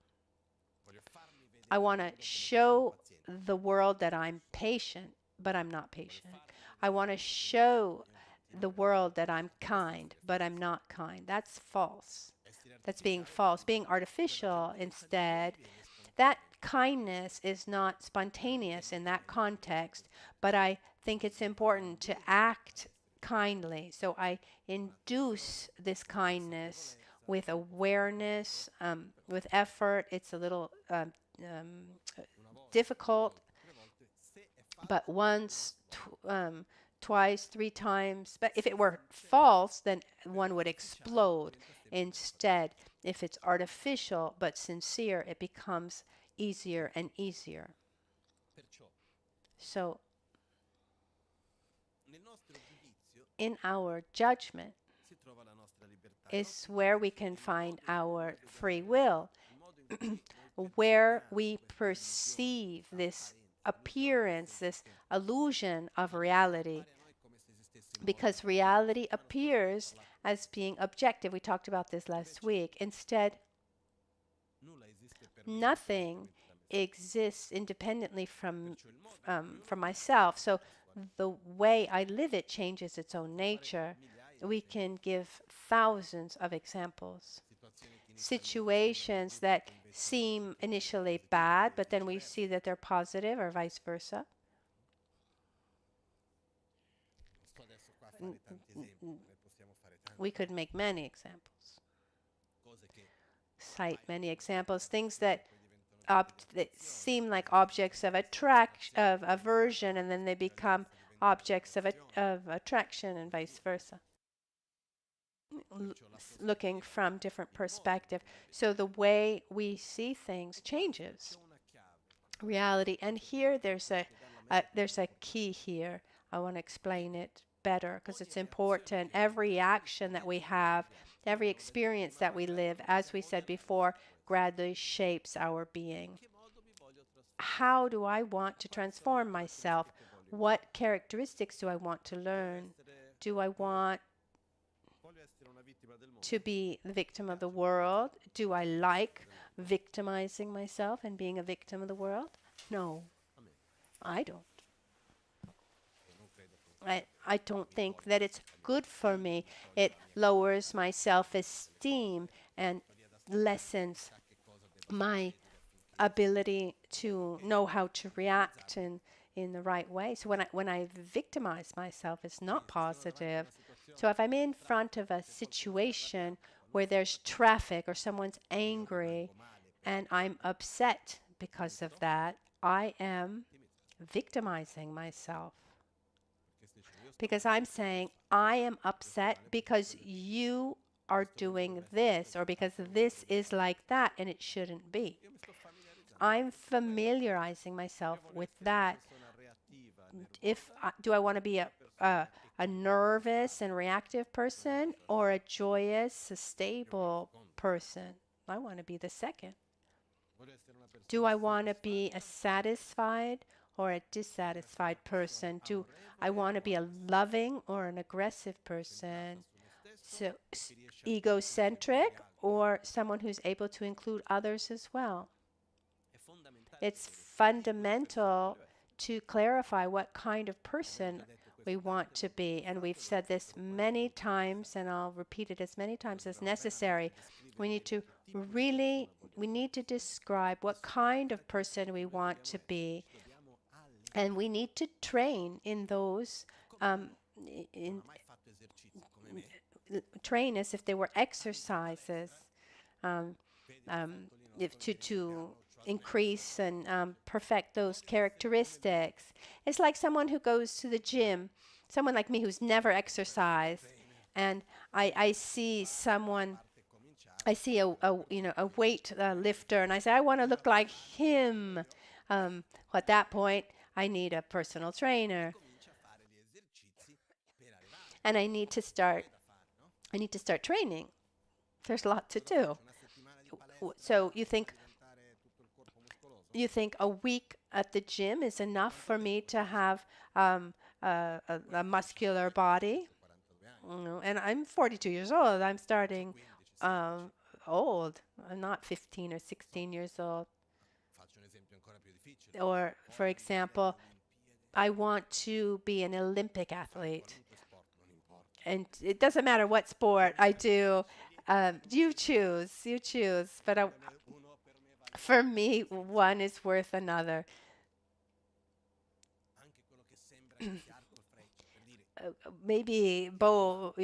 Speaker 1: I want to show the world that I'm patient, but I'm not patient. I want to show the world that I'm kind, but I'm not kind. That's false. That's being false. Being artificial instead, that kindness is not spontaneous in that context, but I think it's important to act kindly. So I induce this kindness with awareness, with effort. It's a little difficult, but once, twice, three times. But if it were false, then one would explode. Instead, if it's artificial but sincere, it becomes easier and easier. So, in our judgment is where we can find our free will, where we perceive this appearance, this illusion of reality, because reality appears as being objective. We talked about this last week. Instead, nothing exists independently from myself. So the way I live it changes its own nature. We can give thousands of examples. Situations that seem initially bad, but then we see that they're positive, or vice versa. We could make many examples, cite many examples, things that seem like objects of aversion, and then they become objects of attraction, and vice versa. Looking from different perspective. So the way we see things changes reality. And here there's a key here. I want to explain it better because it's important. Every action that we have, every experience that we live, as we said before, gradually shapes our being. How do I want to transform myself? What characteristics do I want to learn? Do I want to be the victim of the world? Do I like victimizing myself and being a victim of the world? No, I don't. I don't think that it's good for me. It lowers my self-esteem and lessens my ability to know how to react in the right way. So when I victimize myself, it's not positive. So if I'm in front of a situation where there's traffic or someone's angry and I'm upset because of that, I am victimizing myself. Because I'm saying, I am upset because you are doing this, or because this is like that and it shouldn't be. I'm familiarizing myself with that. Do I want to be a nervous and reactive person, or a joyous, stable person? I want to be the second. Do I want to be a satisfied or a dissatisfied person? Do I want to be a loving or an aggressive person? So egocentric or someone who's able to include others as well? It's fundamental to clarify what kind of person we want to be. And we've said this many times, and I'll repeat it as many times as necessary. We need to describe what kind of person we want to be. And we need to train in those, train as if they were exercises, increase and perfect those characteristics. It's like someone who goes to the gym, someone like me who's never exercised, and I see someone, I see a weight lifter, and I say I want to look like him. At that point, I need a personal trainer, and I need to start training. There's a lot to do. So you think a week at the gym is enough for me to have a muscular body? No, and I'm 42 years old. I'm starting old. I'm not 15 or 16 years old. Or, for example, I want to be an Olympic athlete. And it doesn't matter what sport I do. You choose. But for me, one is worth another. Maybe bow,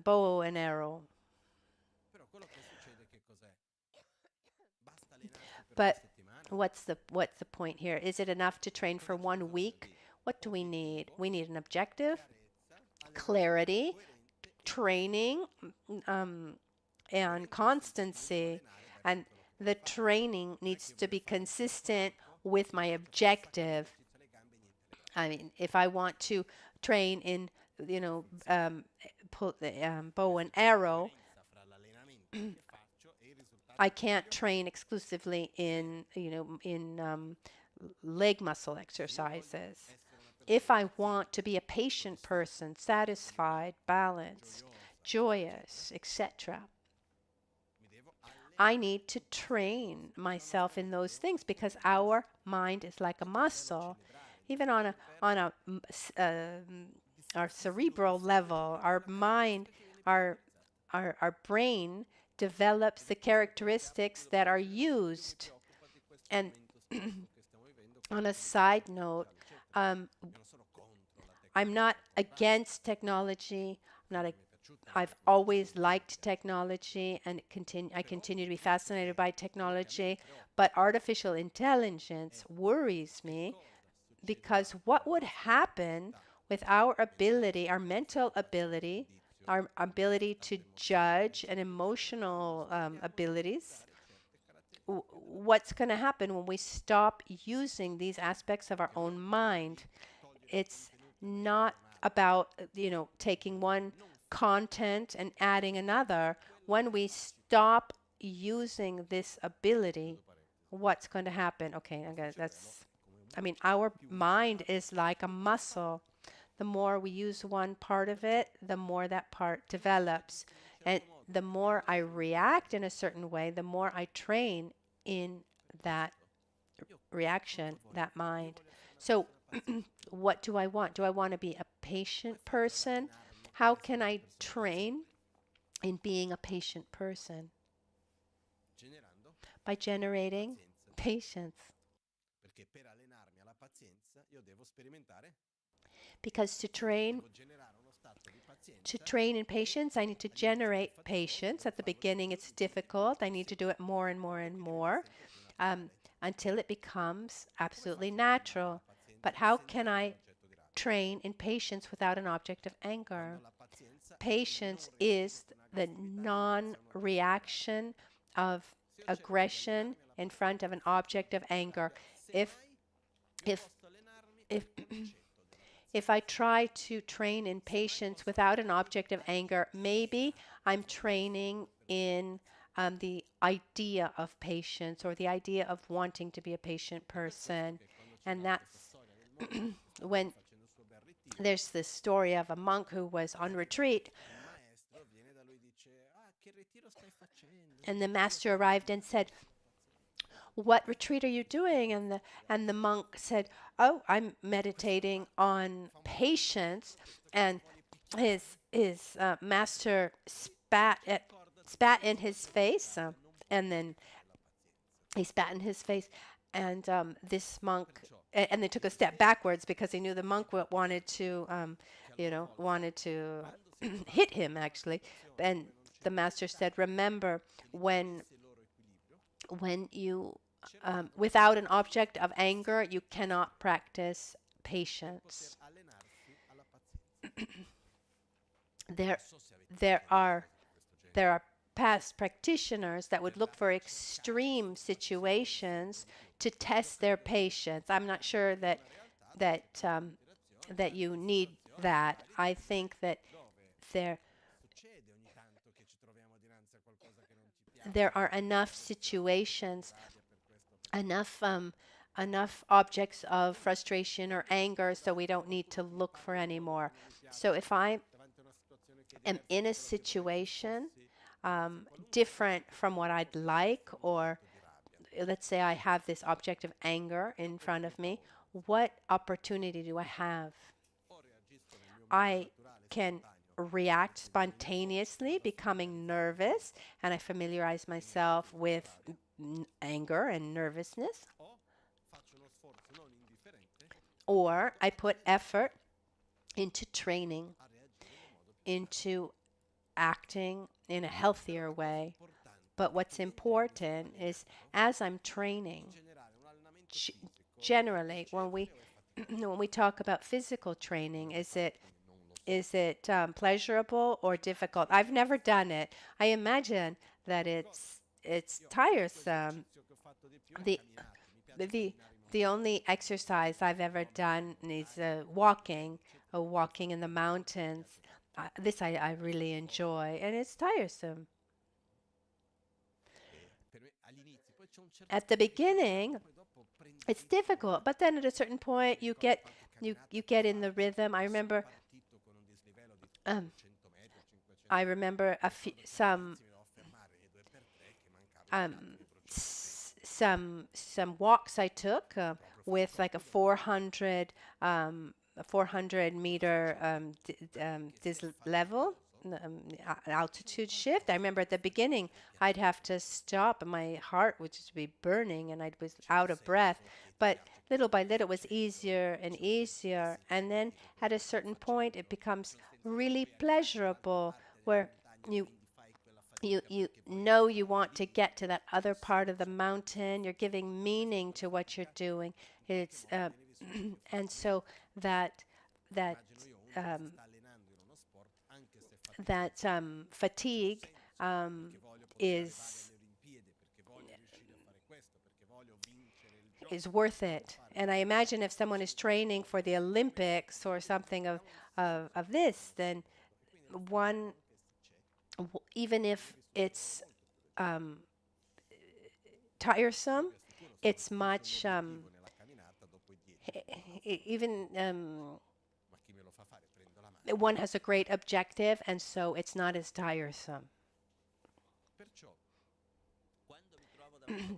Speaker 1: bow and arrow. But what's the point here? Is it enough to train for 1 week? What do we need? We need an objective, clarity, training, and constancy. And the training needs to be consistent with my objective. I mean, if I want to train in, bow and arrow, I can't train exclusively in, leg muscle exercises. If I want to be a patient person, satisfied, balanced, joyous, etc., I need to train myself in those things because our mind is like a muscle. Even on our cerebral level, our mind, our brain develops the characteristics that are used. And on a side note, I'm not against technology. I've always liked technology, and I continue to be fascinated by technology. But artificial intelligence worries me because what would happen with our ability, our mental ability, our ability to judge, and emotional abilities? What's going to happen when we stop using these aspects of our own mind? It's not about, taking one content and adding another. When we stop using this ability, what's going to happen? Okay, our mind is like a muscle. The more we use one part of it, the more that part develops. And the more I react in a certain way, the more I train in that reaction, that mind. So what do I want? Do I want to be a patient person? How can I train in being a patient person? By generating patience. Because to train in patience, I need to generate patience. At the beginning, it's difficult. I need to do it more and more and more until it becomes absolutely natural. But how can I train in patience without an object of anger? Patience is the non-reaction of aggression in front of an object of anger. If I try to train in patience without an object of anger, maybe I'm training in the idea of patience or the idea of wanting to be a patient person. And that's when there's this story of a monk who was on retreat. And the master arrived and said, "What retreat are you doing?" And the monk said, "Oh, I'm meditating on patience." And his master spat in his face, and then he spat in his face, and this monk, and they took a step backwards because he knew the monk wanted to hit him actually. And the master said, "Remember, when When you, without an object of anger, you cannot practice patience. There, there are there are past practitioners that would look for extreme situations to test their patience. I'm not sure that you need that. I think that there there are enough situations, enough enough objects of frustration or anger, so we don't need to look for any more. So if I am in a situation different from what I'd like, or let's say I have this object of anger in front of me, what opportunity do I have? I can react spontaneously, becoming nervous, and I familiarize myself with anger and nervousness. Or I put effort into training, into acting in a healthier way. But what's important is, as I'm training, generally when we when we talk about physical training, is it pleasurable or difficult? I've never done it. I imagine that it's tiresome. The the the only exercise I've ever done is walking in the mountains. I really enjoy, and it's tiresome. At the beginning, it's difficult, but then at a certain point, you get in the rhythm. Um, I remember um, some walks I took with like a 400 meter this level altitude shift. I remember at the beginning I'd have to stop and my heart would just be burning and I was out of breath. But little by little it was easier and easier. And then at a certain point it becomes really pleasurable where you you know you want to get to that other part of the mountain. You're giving meaning to what you're doing. It's and so that that um, fatigue is worth it. And I imagine if someone is training for the Olympics or something of this, then one, even if it's tiresome, it's much, even one has a great objective, and so it's not as tiresome.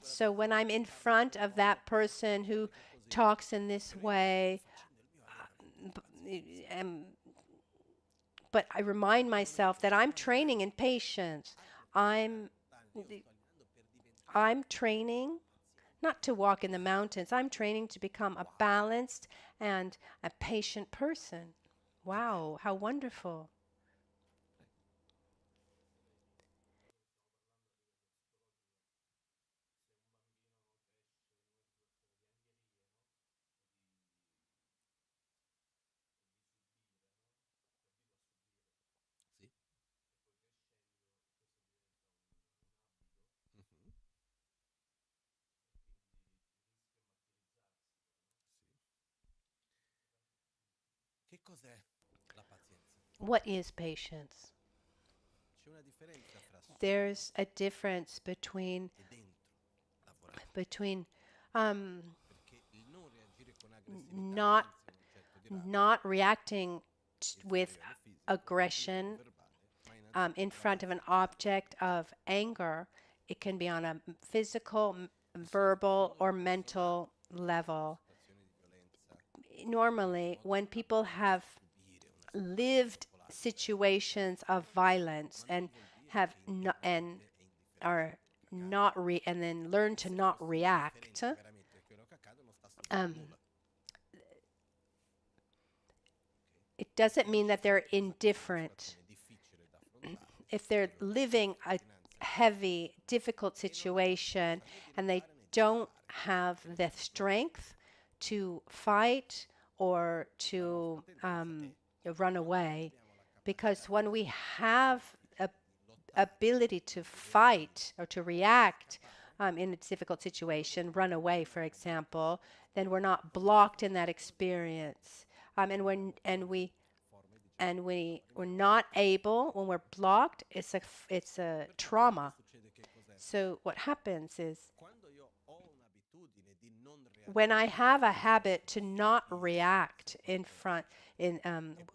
Speaker 1: So when I'm in front of that person who talks in this way, um, but I remind myself that I'm training in patience. I'm I'm training not to walk in the mountains. I'm training to become a balanced and a patient person. Wow, how wonderful. What is patience? There's a difference between um, not not reacting with aggression in front of an object of anger. It can be on a physical, verbal, or mental level. Normally, when people have lived situations of violence and have no, and are not and then learn to not react, um, it doesn't mean that they're indifferent. If they're living heavy, difficult situation, and they don't have the strength to fight or to run away. Because when we have a ability to fight or to react in a difficult situation, run away, for example, then we're not blocked in that experience. We're not able, when we're blocked, it's a trauma. So what happens is when I have a habit to not react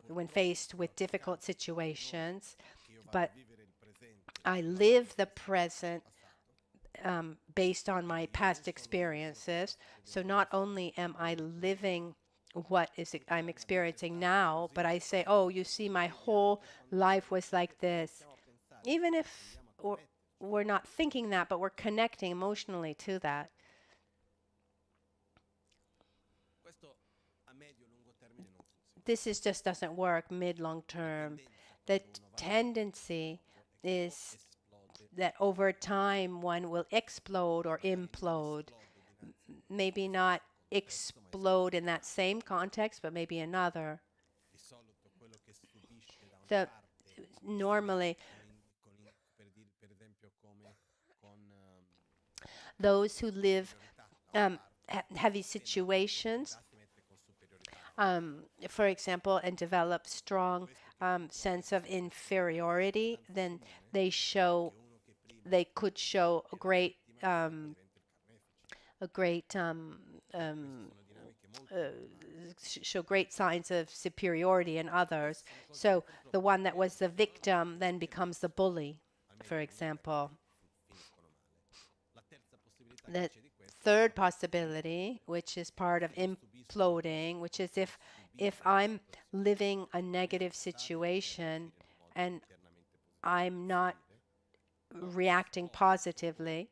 Speaker 1: when faced with difficult situations, but I live the present based on my past experiences. So not only am I living what I'm experiencing now, but I say, oh, you see, my whole life was like this. Even if we're not thinking that, but we're connecting emotionally to that. This just doesn't work mid-long term. The tendency is that over time one will explode or implode. Maybe not explode in that same context, but maybe another. Normally, those who live heavy situations, for example, and develop strong sense of inferiority, then they could show show great signs of superiority in others. So the one that was the victim then becomes the bully, for example. The third possibility, which is part of imploding, which is if I'm living a negative situation and I'm not reacting positively,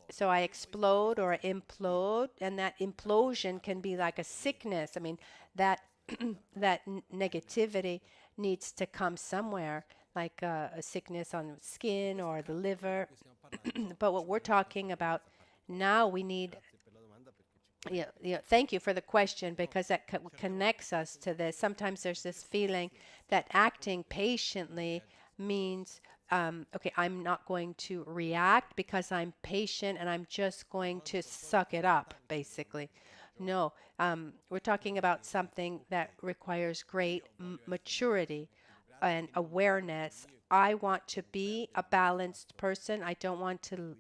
Speaker 1: so I explode or implode, and that implosion can be like a sickness. I mean, that that negativity needs to come somewhere, like a sickness on the skin or the liver. But what we're talking about now, we need. Thank you for the question, because that connects us to this. Sometimes there's this feeling that acting patiently means, okay, I'm not going to react because I'm patient and I'm just going to suck it up, basically. No, we're talking about something that requires great maturity and awareness. I want to be a balanced person. I don't want to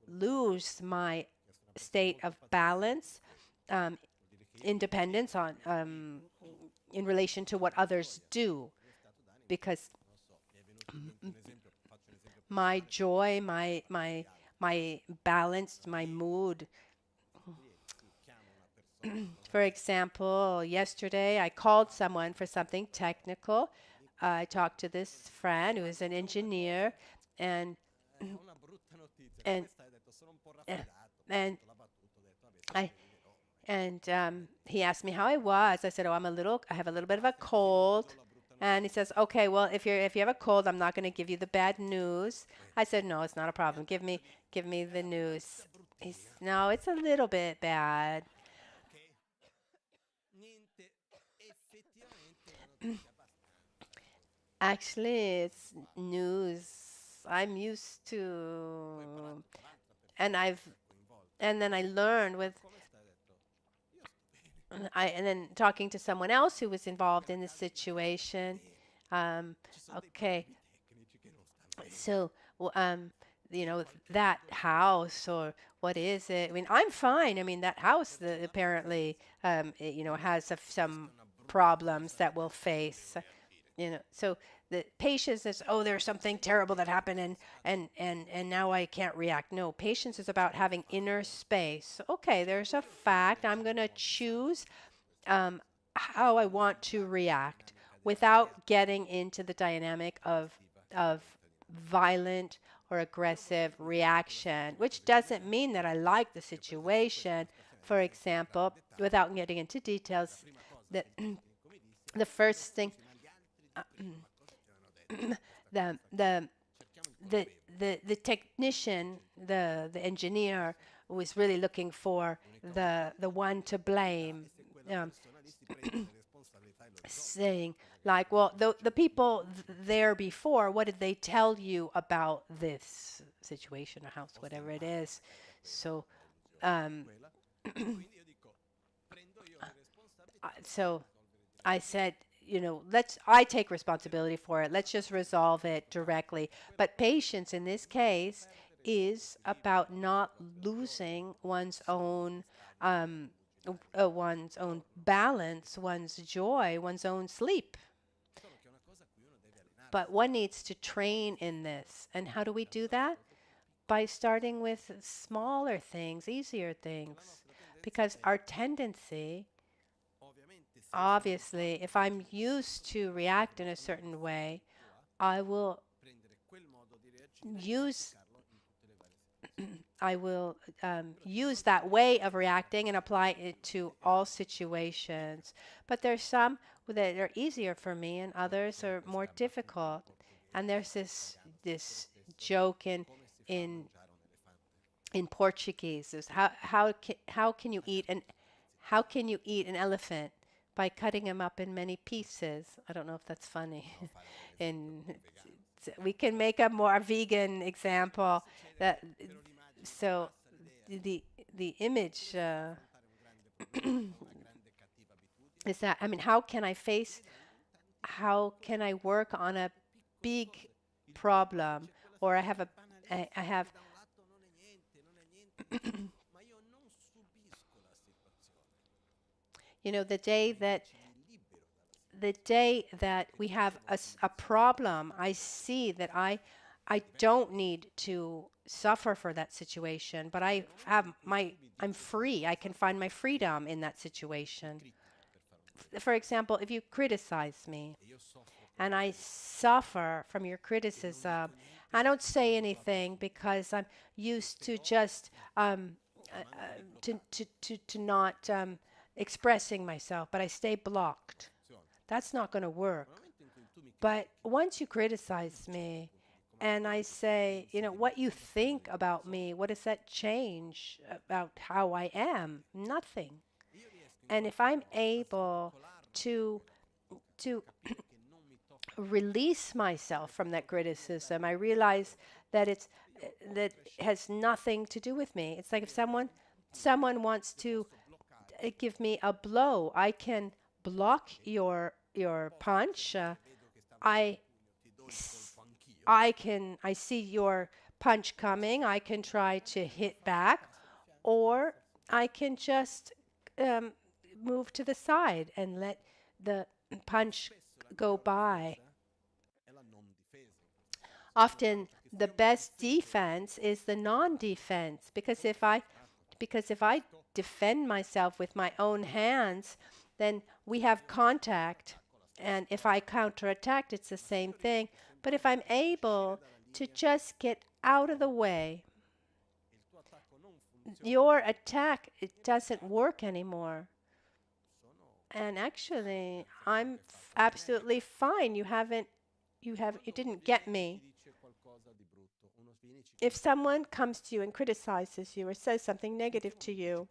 Speaker 1: lose my state of balance, independence in relation to what others do, because my joy, my balance, my mood. For example, yesterday I called someone for something technical. I talked to this friend who is an engineer, and and and he asked me how I was. I said, "Oh, I have a little bit of a cold." And he says, "Okay, well, if you have a cold, I'm not going to give you the bad news." I said, "No, it's not a problem. Give me the news." No, it's a little bit bad. Actually, it's news I'm used to, and then I learned and then talking to someone else who was involved in the situation. Okay, so that house, or what is it? I mean, I'm fine. I mean, that house apparently has some problems that we'll face. So the patience is, oh, there's something terrible that happened, and now I can't react. No, patience is about having inner space. Okay, there's a fact. I'm going to choose how I want to react without getting into the dynamic of violent or aggressive reaction, which doesn't mean that I like the situation. For example, without getting into details, that the first thing, the the the technician, the engineer was really looking for the one to blame, um, saying like, well, the people there before, what did they tell you about this situation or house, whatever it is? So, um, so I said, I take responsibility for it. Let's just resolve it directly. But patience in this case is about not losing one's own balance, one's joy, one's own sleep. But one needs to train in this. And how do we do that? By starting with smaller things, easier things. Because our tendency, obviously, if I'm used to react in a certain way, I will use use that way of reacting and apply it to all situations. But there's some that are easier for me, and others are more difficult. And there's this joke in in Portuguese is how can you eat an elephant by cutting him up in many pieces? I don't know if that's funny. And we can make a more vegan example that so the the image is that, I mean, how can I work on a big problem, or I have the day that we have a problem, I see that I don't need to suffer for that situation, but I'm free. I can find my freedom in that situation. For example, if you criticize me and I suffer from your criticism, I don't say anything because I'm used to just to not expressing myself, but I stay blocked. That's not going to work. But once you criticize me and I say, what you think about me, what does that change about how I am? Nothing. And if I'm able to to release myself from that criticism, I realize that that has nothing to do with me. It's like if someone wants to give me a blow, I can block your punch. I I see your punch coming. I can try to hit back, or I can just um, move to the side and let the punch go by. Often the best defense is the non-defense, because if I defend myself with my own hands, then we have contact, and if I counterattack, it's the same thing. But if I'm able to just get out of the way, your attack, it doesn't work anymore. And actually, absolutely fine. You didn't get me. If someone comes to you and criticizes you or says something negative to you,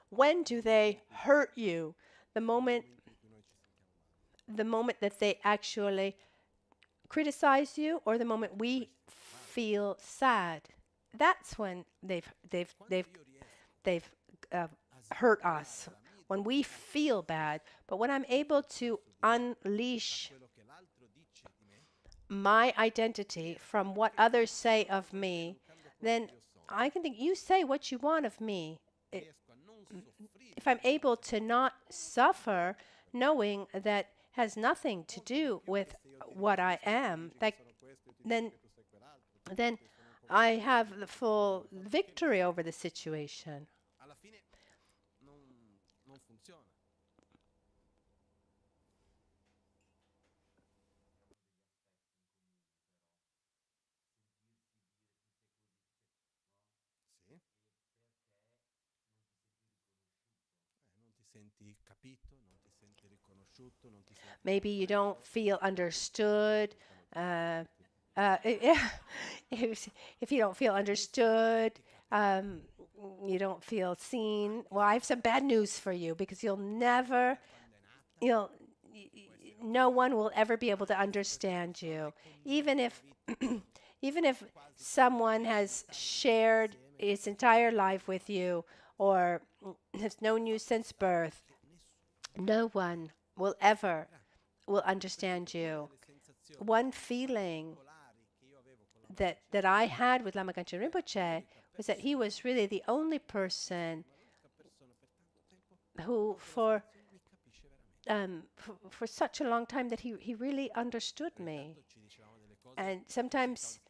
Speaker 1: when do they hurt you? The moment that they actually criticize you, or the moment we feel sad? That's when they've hurt us, when we feel bad. But when I'm able to unleash my identity from what others say of me, then I can think, you say what you want of me. If I'm able to not suffer, knowing that has nothing to do with what I am, then then I have the full victory over the situation. Maybe you don't feel understood. if you don't feel understood, um, you don't feel seen. Well, I have some bad news for you because you'll, no one will ever be able to understand you, even if, even if someone has shared its entire life with you or has known you since birth. No one will understand you. One feeling that I had with Lama Gangchen Rinpoche was that he was really the only person who, for such a long time, that he really understood me. And sometimes,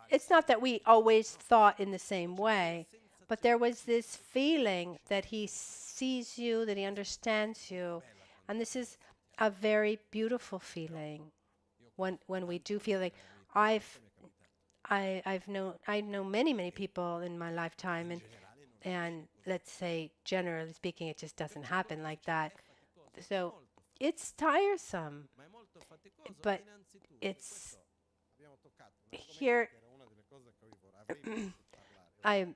Speaker 1: it's not that we always thought in the same way, but there was this feeling that he sees you, that he understands you. And this is a very beautiful feeling when we do feel like I know many people in my lifetime, and let's say generally speaking it just doesn't happen like that. So it's tiresome, but it's here. I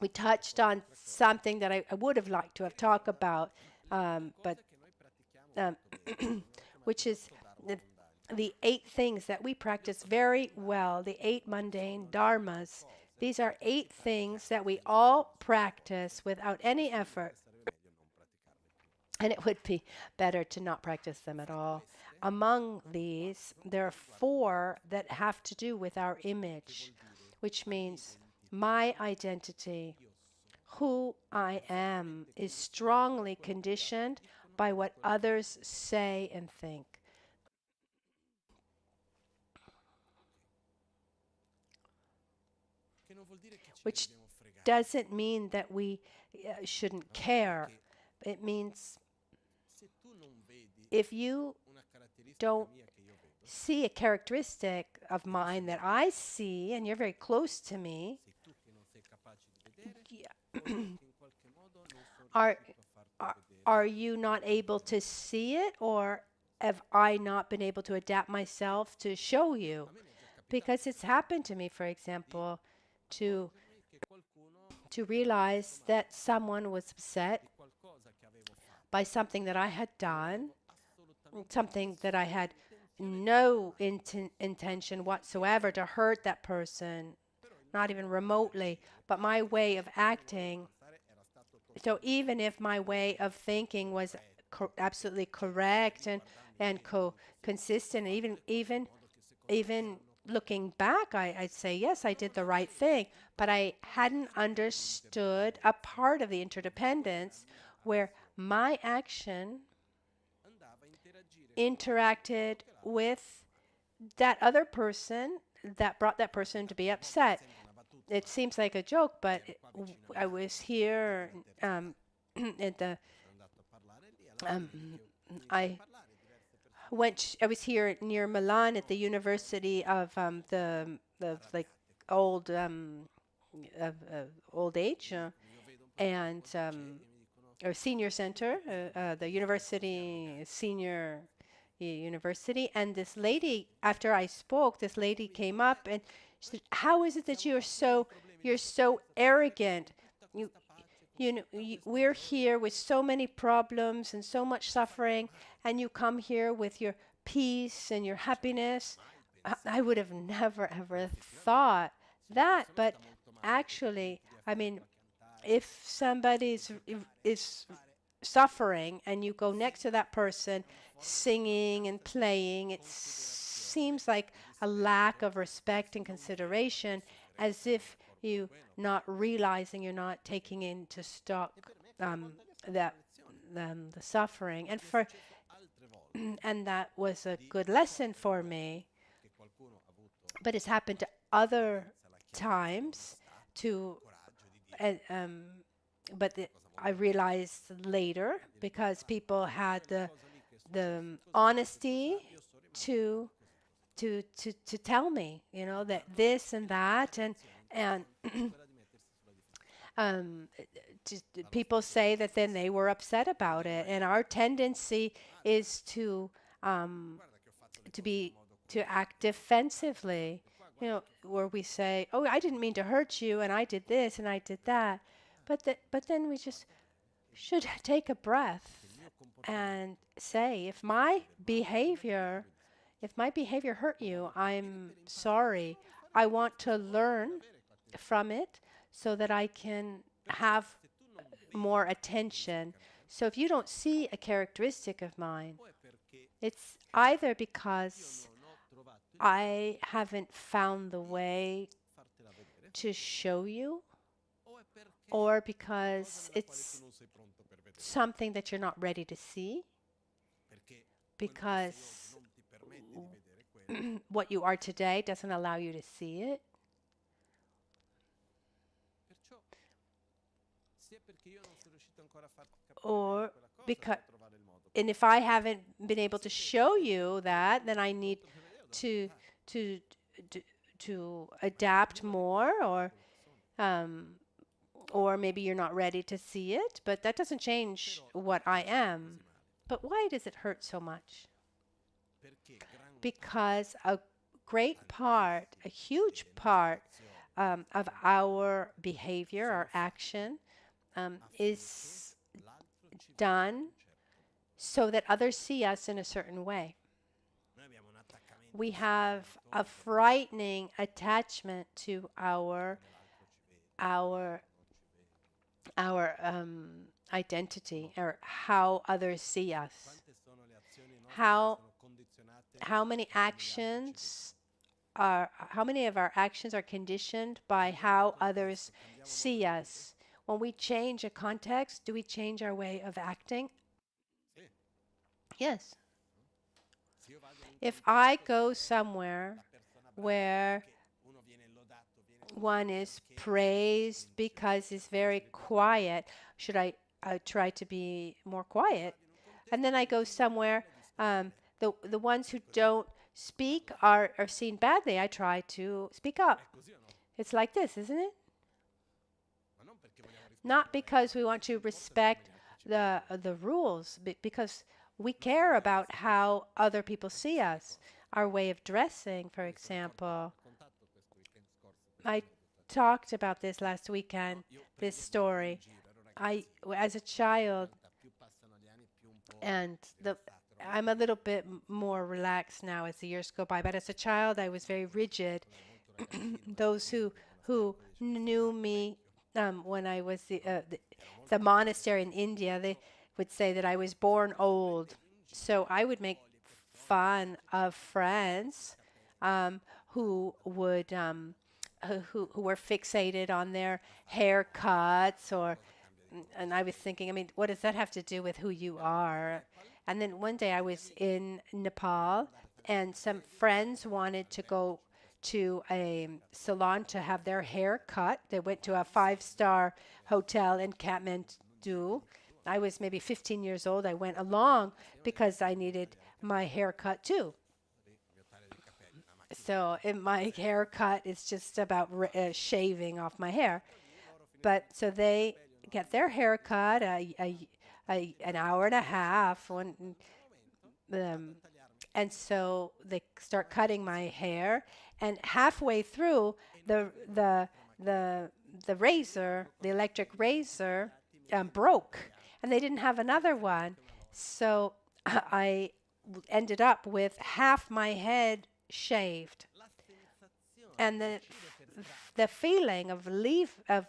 Speaker 1: We touched on something that I would have liked to have talked about, but um, which is the 8 things that we practice very well, the 8 mundane dharmas. These are 8 things that we all practice without any effort, and it would be better to not practice them at all. Among these, there are 4 that have to do with our image, which means my identity, who I am, is strongly conditioned by what others say and think. Which doesn't mean that we shouldn't care. It means if you don't see a characteristic of mine that I see, and you're very close to me, are, are you not able to see it, or have I not been able to adapt myself to show you? Because it's happened to me, for example, to realize that someone was upset by something that I had done, something that I had no intention whatsoever to hurt that person, not even remotely, but my way of acting. So even if my way of thinking was absolutely correct and consistent, even looking back, I'd say, yes, I did the right thing, but I hadn't understood a part of the interdependence where my action interacted with that other person that brought that person to be upset. It seems like a joke, but I was here at the I I was here near Milan at the University of the like old old age and or senior center, the university senior university. And this lady, after I spoke, this lady came up and she said, "How is it that you're so arrogant? We're here with so many problems and so much suffering, and you come here with your peace and your happiness." I would have never ever thought that, but actually, I mean, if somebody is suffering and you go next to that person singing and playing, it seems like a lack of respect and consideration, as if you not realizing you're not taking into stock that the suffering. And that was a good lesson for me. But it's happened to other times too. But I realized later, because people had the honesty to tell me, that this and that, and people say that then they were upset about it, and our tendency is to to act defensively, where we say, "Oh, I didn't mean to hurt you, and I did this and I did that," but then we just should take a breath and say, if my behavior hurt you, I'm sorry. I want to learn from it so that I can have more attention. So if you don't see a characteristic of mine, it's either because I haven't found the way to show you, or because it's something that you're not ready to see, because what you are today doesn't allow you to see it. Or because, and if I haven't been able to show you that, then I need to adapt more, or maybe you're not ready to see it, but that doesn't change what I am. But why does it hurt so much? Because a huge part of our behavior, our action, is done so that others see us in a certain way. We have a frightening attachment to our identity, or how others see us. How many of our actions are conditioned by how others see us? When we change a context, do we change our way of acting? Yes. If I go somewhere where one is praised because it's very quiet, should I try to be more quiet? And then I go somewhere, the ones who don't speak are seen badly. I try to speak up. It's like this, isn't it? Not because we want to respect the rules, but because we care about how other people see us. Our way of dressing, for example. I talked about this last weekend, this story. As a child, and I'm a little bit more relaxed now as the years go by, but as a child, I was very rigid. Those who knew me when I was the monastery in India, they would say that I was born old. So I would make fun of friends who would who were fixated on their haircuts, and I was thinking, I mean, what does that have to do with who you are? And then one day I was in Nepal, and some friends wanted to go to a salon to have their hair cut. They went to a 5-star hotel in Kathmandu. I was maybe 15 years old. I went along because I needed my haircut too. So my haircut is just about shaving off my hair. But so they get their haircut an hour and a half, and so they start cutting my hair. And halfway through, the razor, the electric razor, broke, and they didn't have another one. So I ended up with half my head shaved, and the feeling of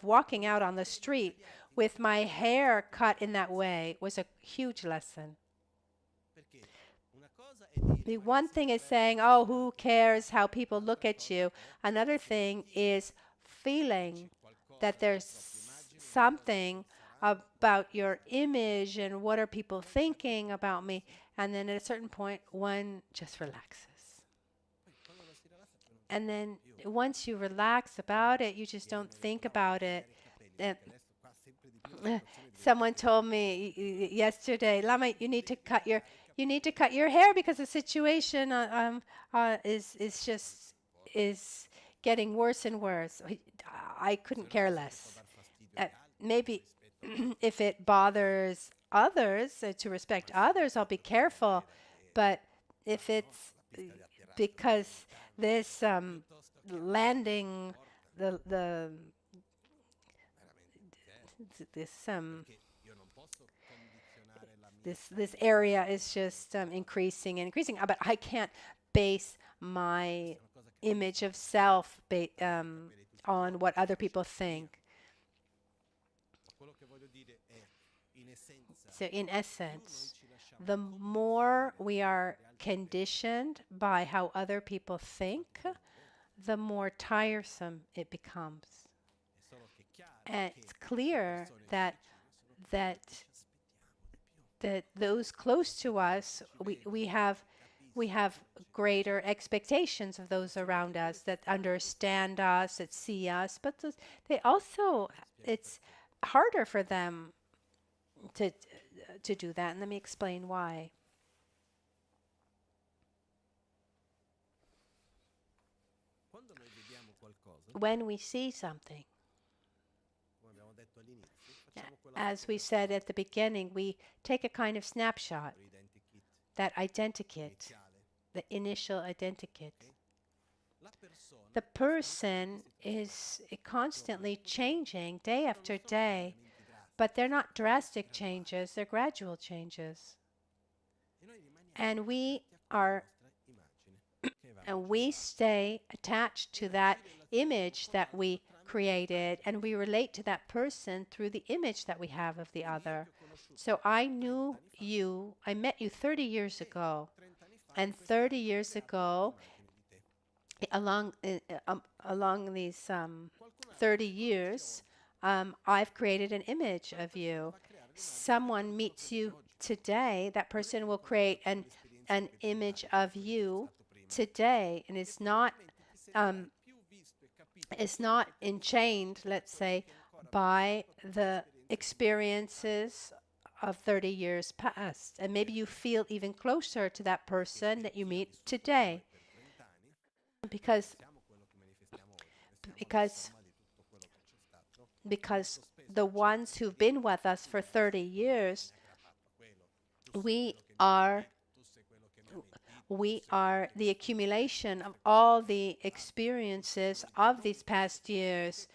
Speaker 1: walking out on the street with my hair cut in that way was a huge lesson. The one thing is saying, "Oh, who cares how people look at you?" Another thing is feeling that there's something about your image and what are people thinking about me. And then at a certain point, one just relaxes. And then once you relax about it, you just don't think about it. Someone told me yesterday, "Lama, you need to cut your hair because the situation is getting worse and worse." I couldn't care less. Maybe if it bothers others, to respect others, I'll be careful. But if it's because this landing, the this this area is just increasing and increasing. But I can't base my image of self on what other people think. So in essence, the more we are conditioned by how other people think, the more tiresome it becomes. And it's clear that those close to us, we have greater expectations of those around us that understand us, that see us, but they also, it's harder for them to do that. And let me explain why. When we see something, as we said at the beginning, we take a kind of snapshot, that identikit, the initial identikit. The person is constantly changing day after day, but they're not drastic changes, they're gradual changes. And we stay attached to that image that we created, and we relate to that person through the image that we have of the other. So I met you 30 years ago, and 30 years ago, along these 30 years, I've created an image of you. Someone meets you today, that person will create an image of you today, and it's not enchained, let's say, by the experiences of 30 years past. And maybe you feel even closer to that person that you meet today, because the ones who've been with us for 30 years, we are the accumulation of all the experiences of these past years.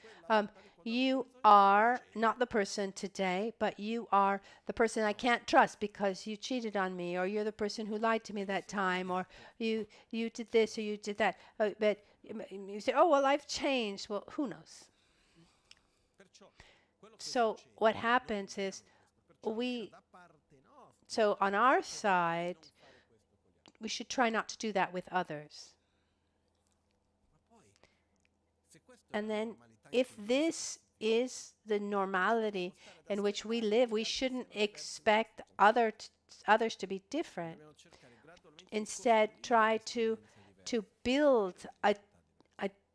Speaker 1: You are not the person today, but you are the person I can't trust because you cheated on me, or you're the person who lied to me that time, or you did this or you did that. But you say, oh, well, I've changed. Well, who knows? So what happens is so on our side, we should try not to do that with others. And then if this is the normality in which we live, we shouldn't expect others to be different. Instead, try to build a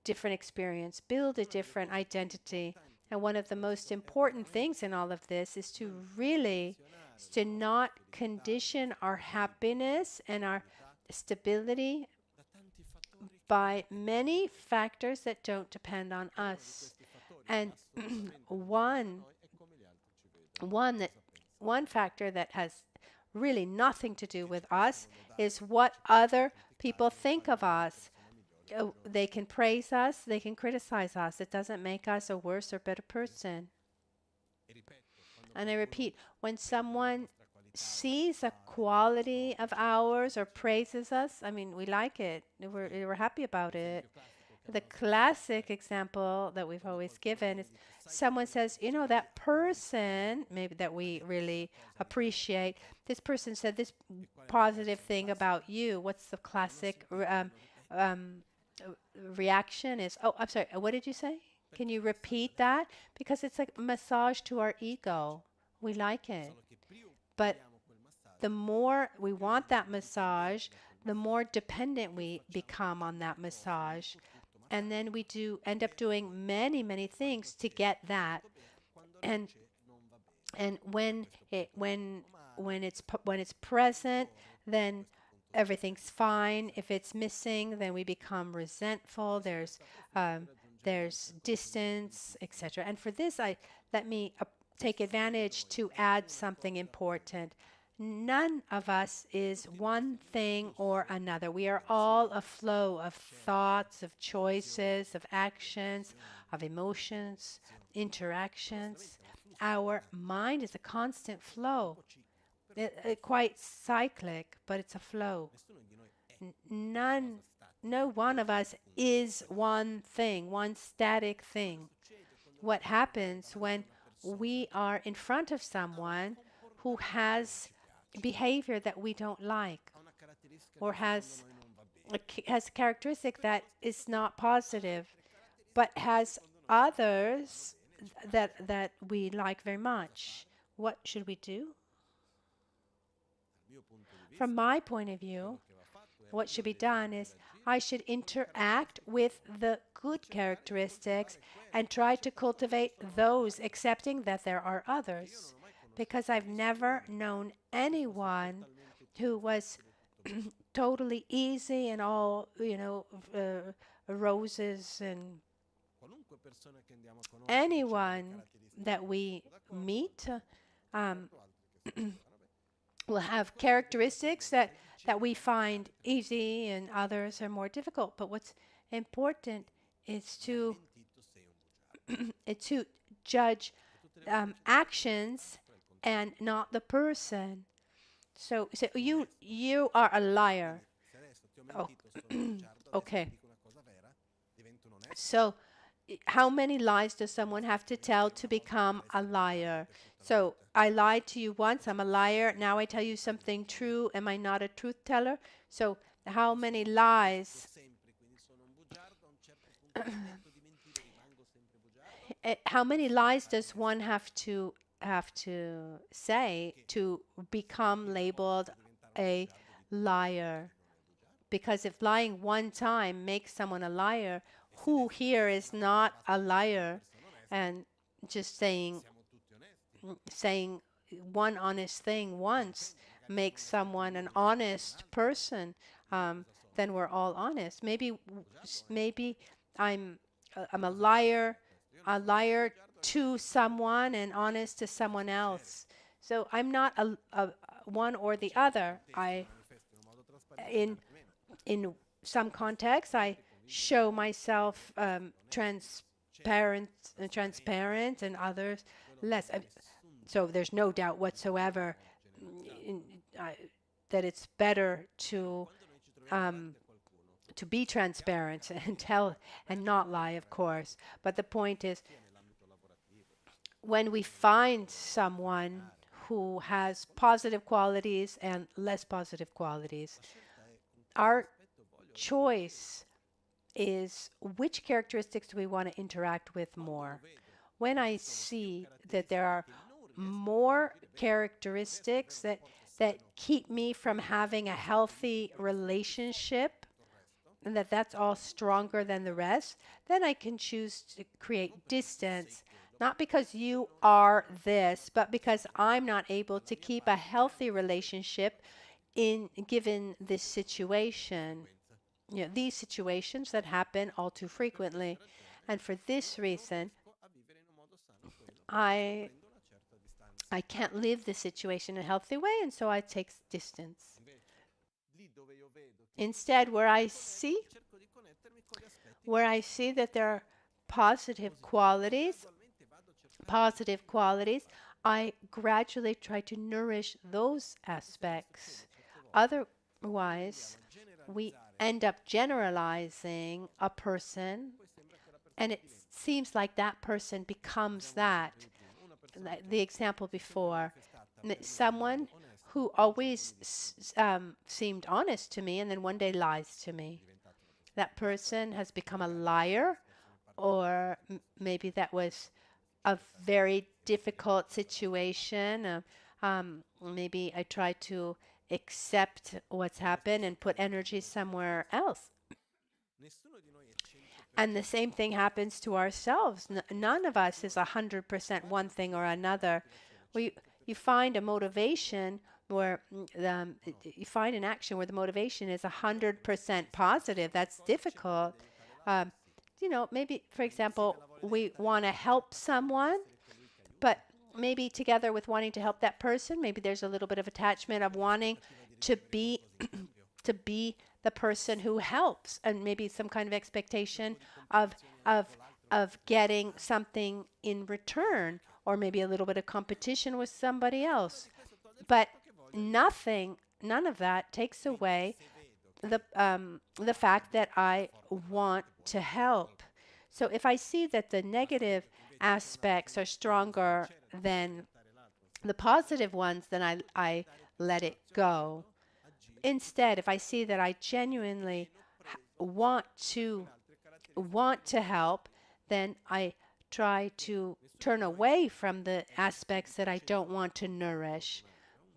Speaker 1: different experience, build a different identity. And one of the most important things in all of this is to not condition our happiness and our stability by many factors that don't depend on us. And one factor that has really nothing to do with us is what other people think of us. They can praise us, they can criticize us. It doesn't make us a worse or better person. And I repeat, when someone sees a quality of ours or praises us, I mean, we like it. We're happy about it. The classic example that we've always given is someone says, you know, that person, maybe that we really appreciate, this person said this positive thing about you. What's the classic reaction is, oh, I'm sorry, what did you say? Can you repeat that? Because it's like massage to our ego. We like it. But the more we want that massage, the more dependent we become on that massage. And then we end up doing many, many things to get that. And when it's present, then everything's fine. If it's missing, then we become resentful. There's distance, etc. And for this, let me take advantage to add something important. None of us is one thing or another. We are all a flow of thoughts, of choices, of actions, of emotions, interactions. Our mind is a constant flow, quite cyclic, but it's a flow. None, no one of us is one thing, one static thing. What happens when we are in front of someone who has behavior that we don't like or has a characteristic that is not positive, but has others that we like very much. What should we do? From my point of view, what should be done is I should interact with the good characteristics and try to cultivate those, accepting that there are others. Because I've never known anyone who was totally easy and all, roses, and anyone that we meet will have characteristics that we find easy and others are more difficult. But what's important is to to judge actions and not the person. So you are a liar. Oh, okay. So how many lies does someone have to tell to become a liar? So I lied to you once, I'm a liar. Now I tell you something true. Am I not a truth teller? So how many lies? How many lies does one have to say to become labeled a liar? Because if lying one time makes someone a liar, who here is not a liar? And just saying one honest thing once makes someone an honest person, then we're all honest. Maybe I'm a liar to someone and honest to someone else. So I'm not a one or the other. In some contexts, I show myself transparent, and others less. So there's no doubt whatsoever that it's better to be transparent and tell and not lie, of course. But the point is, when we find someone who has positive qualities and less positive qualities, our choice is which characteristics do we want to interact with more. When I see that there are more characteristics that keep me from having a healthy relationship, and that's all stronger than the rest, then I can choose to create distance. Not because you are this, but because I'm not able to keep a healthy relationship given this situation. These situations that happen all too frequently. And for this reason, I can't live the situation in a healthy way, and so I take distance. Instead, where I see that there are positive qualities, I gradually try to nourish those aspects. Otherwise, we end up generalizing a person, and it seems like that person becomes that. The example before, someone who always seemed honest to me and then one day lies to me. That person has become a liar, or maybe that was a very difficult situation. Maybe I try to accept what's happened and put energy somewhere else. And the same thing happens to ourselves. None of us is 100% one thing or another. You find a motivation where you find an action where the motivation is 100% positive. That's difficult. Maybe, for example, we want to help someone, but maybe together with wanting to help that person, maybe there's a little bit of attachment of wanting to be to be the person who helps, and maybe some kind of expectation of of of getting something in return, or maybe a little bit of competition with somebody else. But none of that takes away the fact that I want to help. So if I see that the negative aspects are stronger than the positive ones, then I let it go. Instead, if I see that I genuinely want to help, then I try to turn away from the aspects that I don't want to nourish,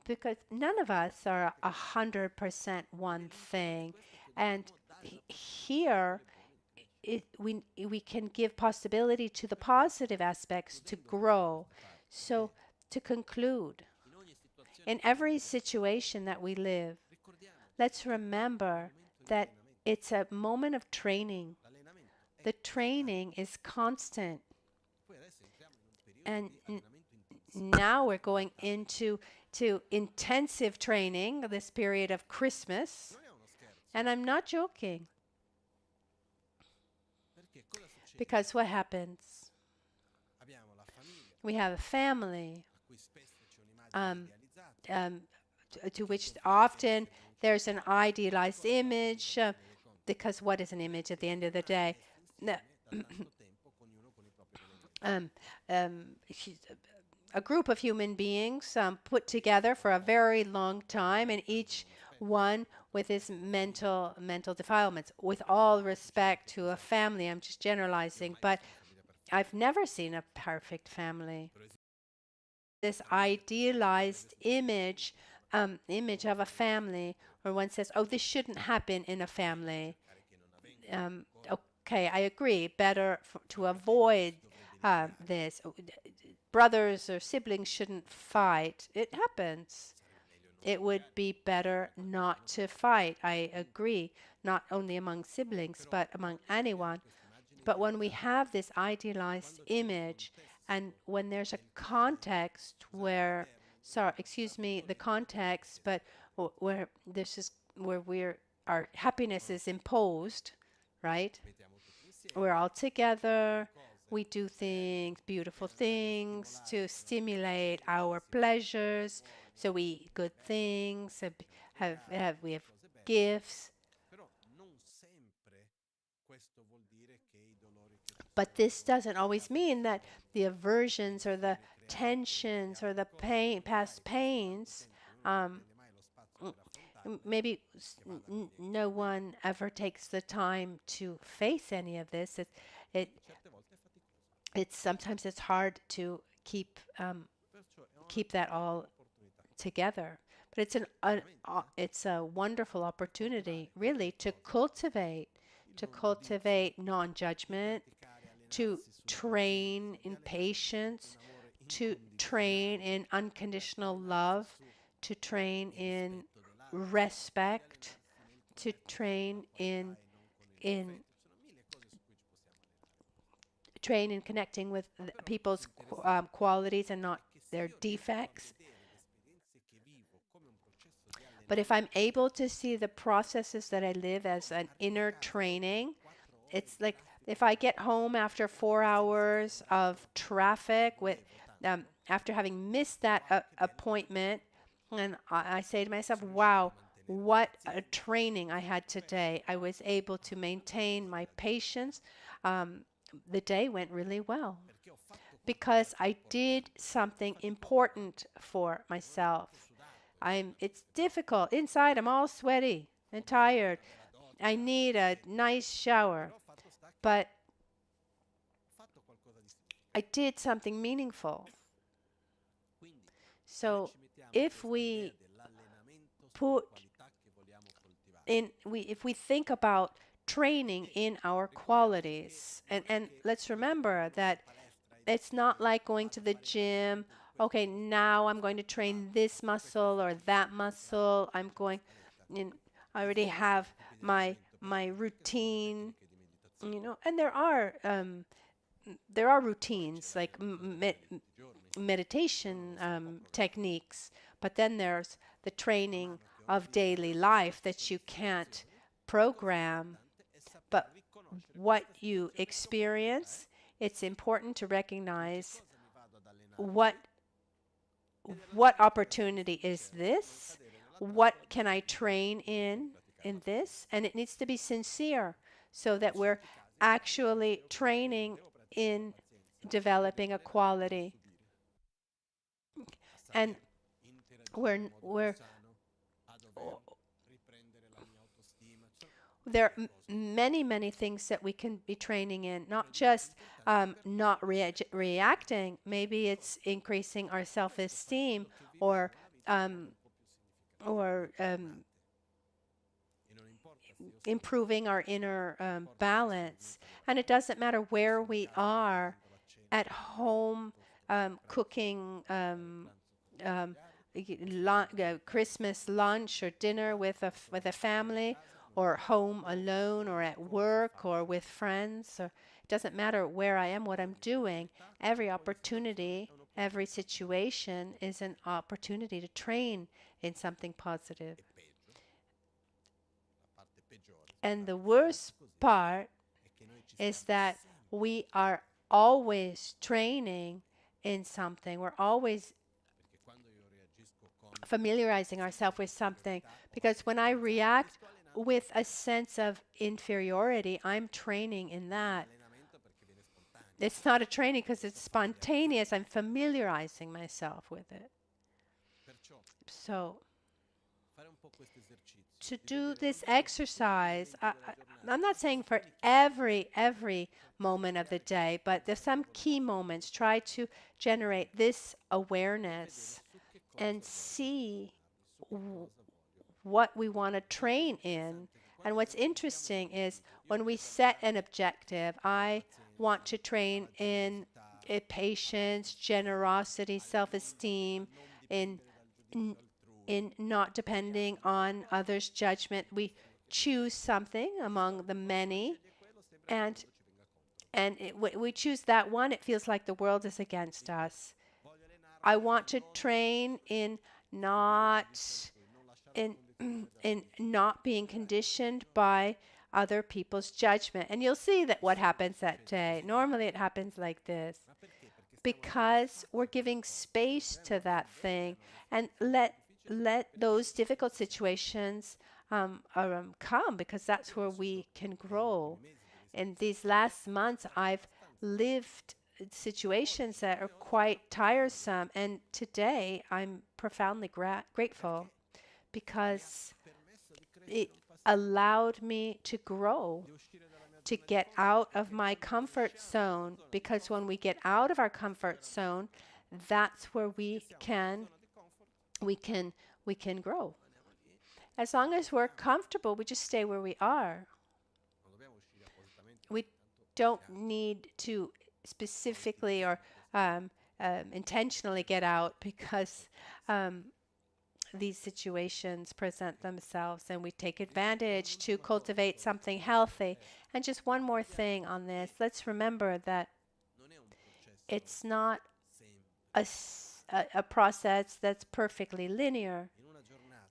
Speaker 1: because none of us are 100% one thing. And here, we can give possibility to the positive aspects to grow. So to conclude, in every situation that we live, let's remember that it's a moment of training. The training is constant. And now we're going into intensive training, this period of Christmas. And I'm not joking. Because what happens? We have a family to which often there's an idealized image, because what is an image at the end of the day? A group of human beings put together for a very long time, and each one with his mental defilements. With all respect to a family, I'm just generalizing, but I've never seen a perfect family. This idealized image of a family, where one says, "Oh, this shouldn't happen in a family." Okay, I agree. Better to avoid this. Brothers or siblings shouldn't fight. It happens. It would be better not to fight. I agree. Not only among siblings, but among anyone. But when we have this idealized image, and when there's a context where, sorry, excuse me, the context, but where this is where our happiness is imposed, right? We're all together. We do things, beautiful things, to stimulate our pleasures. So we eat good things. We have gifts. But this doesn't always mean that the aversions or the tensions or the past pains, maybe no one ever takes the time to face any of this. It's sometimes it's hard to keep that all together. But it's a wonderful opportunity, really, to cultivate non-judgment, to train in patience, to train in unconditional love, to train in respect, to train in connecting with people's qualities and not their defects. But if I'm able to see the processes that I live as an inner training, it's like if I get home after 4 hours of traffic after having missed that appointment, and I say to myself, wow, what a training I had today. I was able to maintain my patience. The day went really well because I did something important for myself. It's difficult. Inside, I'm all sweaty and tired. I need a nice shower. But I did something meaningful. So if we if we think about training in our qualities, and let's remember that it's not like going to the gym. Okay, now I'm going to train this muscle or that muscle. I already have my routine, and there are routines like meditation techniques, but then there's the training of daily life that you can't program. But what you experience, it's important to recognize what opportunity is this? What can I train in this? And it needs to be sincere so that we're actually training in developing a quality. And there are many things that we can be training in, not just not reacting. Maybe it's increasing our self-esteem or improving our inner balance. And it doesn't matter where we are, at home, cooking Christmas lunch or dinner with a family, or home alone, or at work, or with friends. Or it doesn't matter where I am, what I'm doing. Every opportunity, every situation is an opportunity to train in something positive. And the worst part is that we are always training in something. We're always familiarizing ourselves with something. Because when I react with a sense of inferiority, I'm training in that. It's not a training because it's spontaneous. I'm familiarizing myself with it. So to do this exercise, I'm not saying for every moment of the day, but there's some key moments. Try to generate this awareness and see what we want to train in. And what's interesting is when we set an objective, I want to train in patience, generosity, self-esteem, in not depending on others' judgment. We choose something among the many, and we choose that one. It feels like the world is against us. I want to train in not being conditioned by other people's judgment. And you'll see that what happens that day. Normally it happens like this. Because we're giving space to that thing, and let those difficult situations come, because that's where we can grow. In these last months, I've lived situations that are quite tiresome, and today I'm profoundly grateful, because it allowed me to grow, to get out of my comfort zone. Because when we get out of our comfort zone, that's where we can grow. As long as we're comfortable, we just stay where we are. We don't need to specifically or intentionally get out, because these situations present themselves, and we take advantage to cultivate something healthy. And just one more thing on this. Let's remember that it's not a process that's perfectly linear.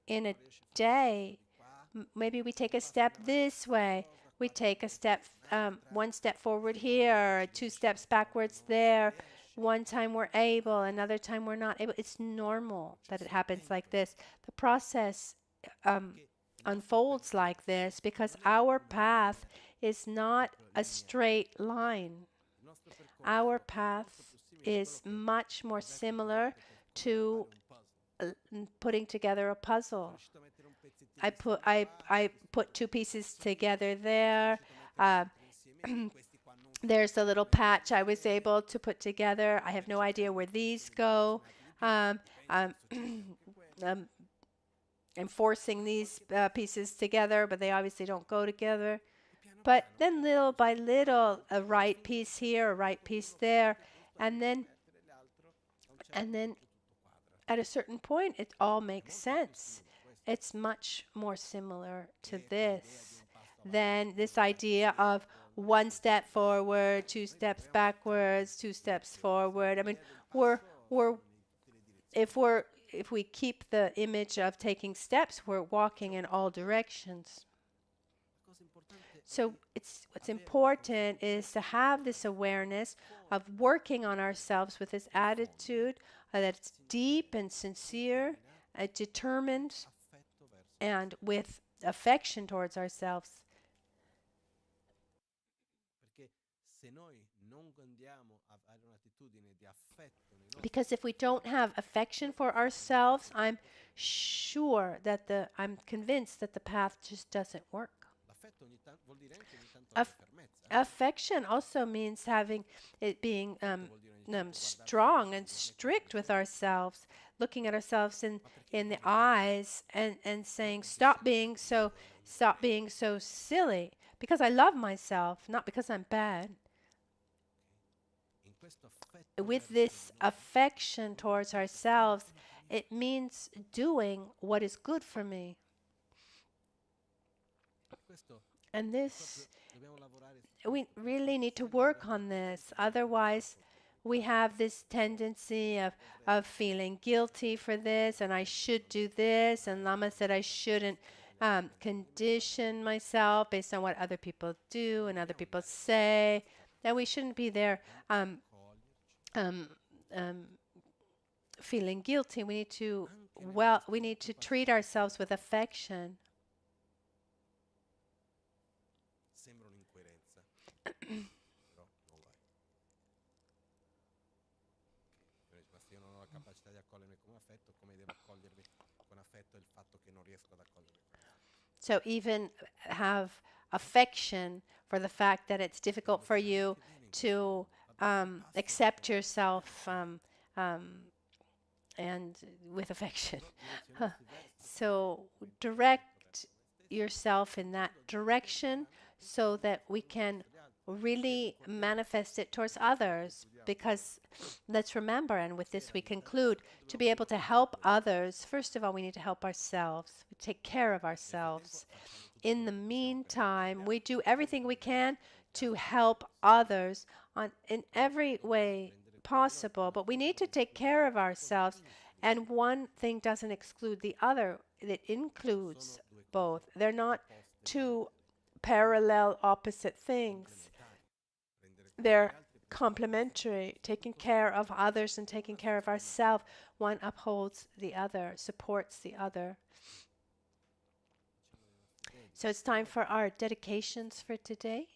Speaker 1: In a day, maybe we take a step this way. We take a step, one step forward here, 2 steps backwards there. One time we're able, another time we're not able. It's normal that it happens like this. The process unfolds like this because our path is not a straight line. Our path is much more similar to putting together a puzzle. I put 2 pieces together there. There's a little patch I was able to put together. I have no idea where these go. I'm forcing these pieces together, but they obviously don't go together. But then little by little, a right piece here, a right piece there, and then at a certain point, it all makes sense. It's much more similar to this than this idea of 1 step forward, 2 steps backwards, 2 steps forward. I mean, we're we're if we keep the image of taking steps, we're walking in all directions. So what's important is to have this awareness of working on ourselves with this attitude that's deep and sincere, determined, and with affection towards ourselves. Because if we don't have affection for ourselves, I'm convinced that the path just doesn't work. Affection also means being strong and strict with ourselves, looking at ourselves in the eyes and saying, stop being so silly, because I love myself, not because I'm bad. With this affection towards ourselves, it means doing what is good for me. And we really need to work on this. Otherwise, we have this tendency of feeling guilty for this, and I should do this. And Lama said I shouldn't condition myself based on what other people do and other people say. That we shouldn't be there feeling guilty. We need to treat ourselves with affection. So even have affection for the fact that it's difficult for you to accept yourself and with affection. So direct yourself in that direction so that we can really manifest it towards others. Because let's remember, and with this we conclude, to be able to help others, first of all, we need to help ourselves, take care of ourselves. In the meantime, we do everything we can to help others in every way possible, but we need to take care of ourselves, and one thing doesn't exclude the other. It includes both. They're not two parallel opposite things. They're complementary. Taking care of others and taking care of ourselves, one upholds the other, supports the other. So it's time for our dedications for today.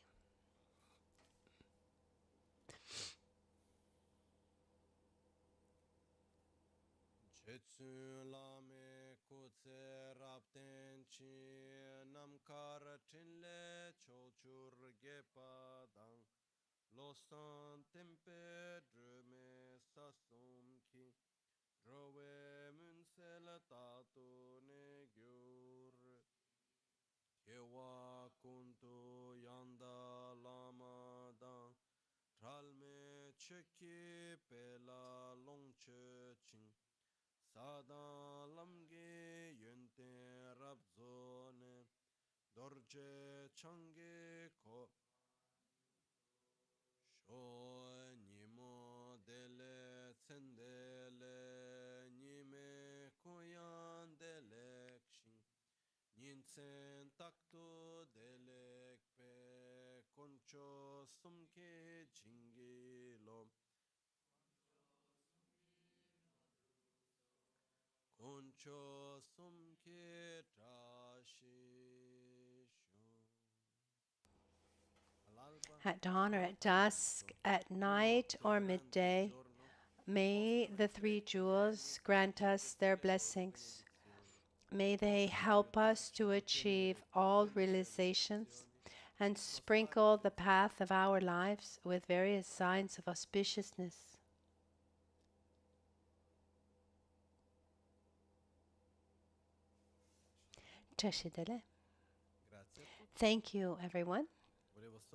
Speaker 1: At dawn or at dusk, at night or midday, may the three jewels grant us their blessings. May they help us to achieve all realizations and sprinkle the path of our lives with various signs of auspiciousness. Thank you, everyone.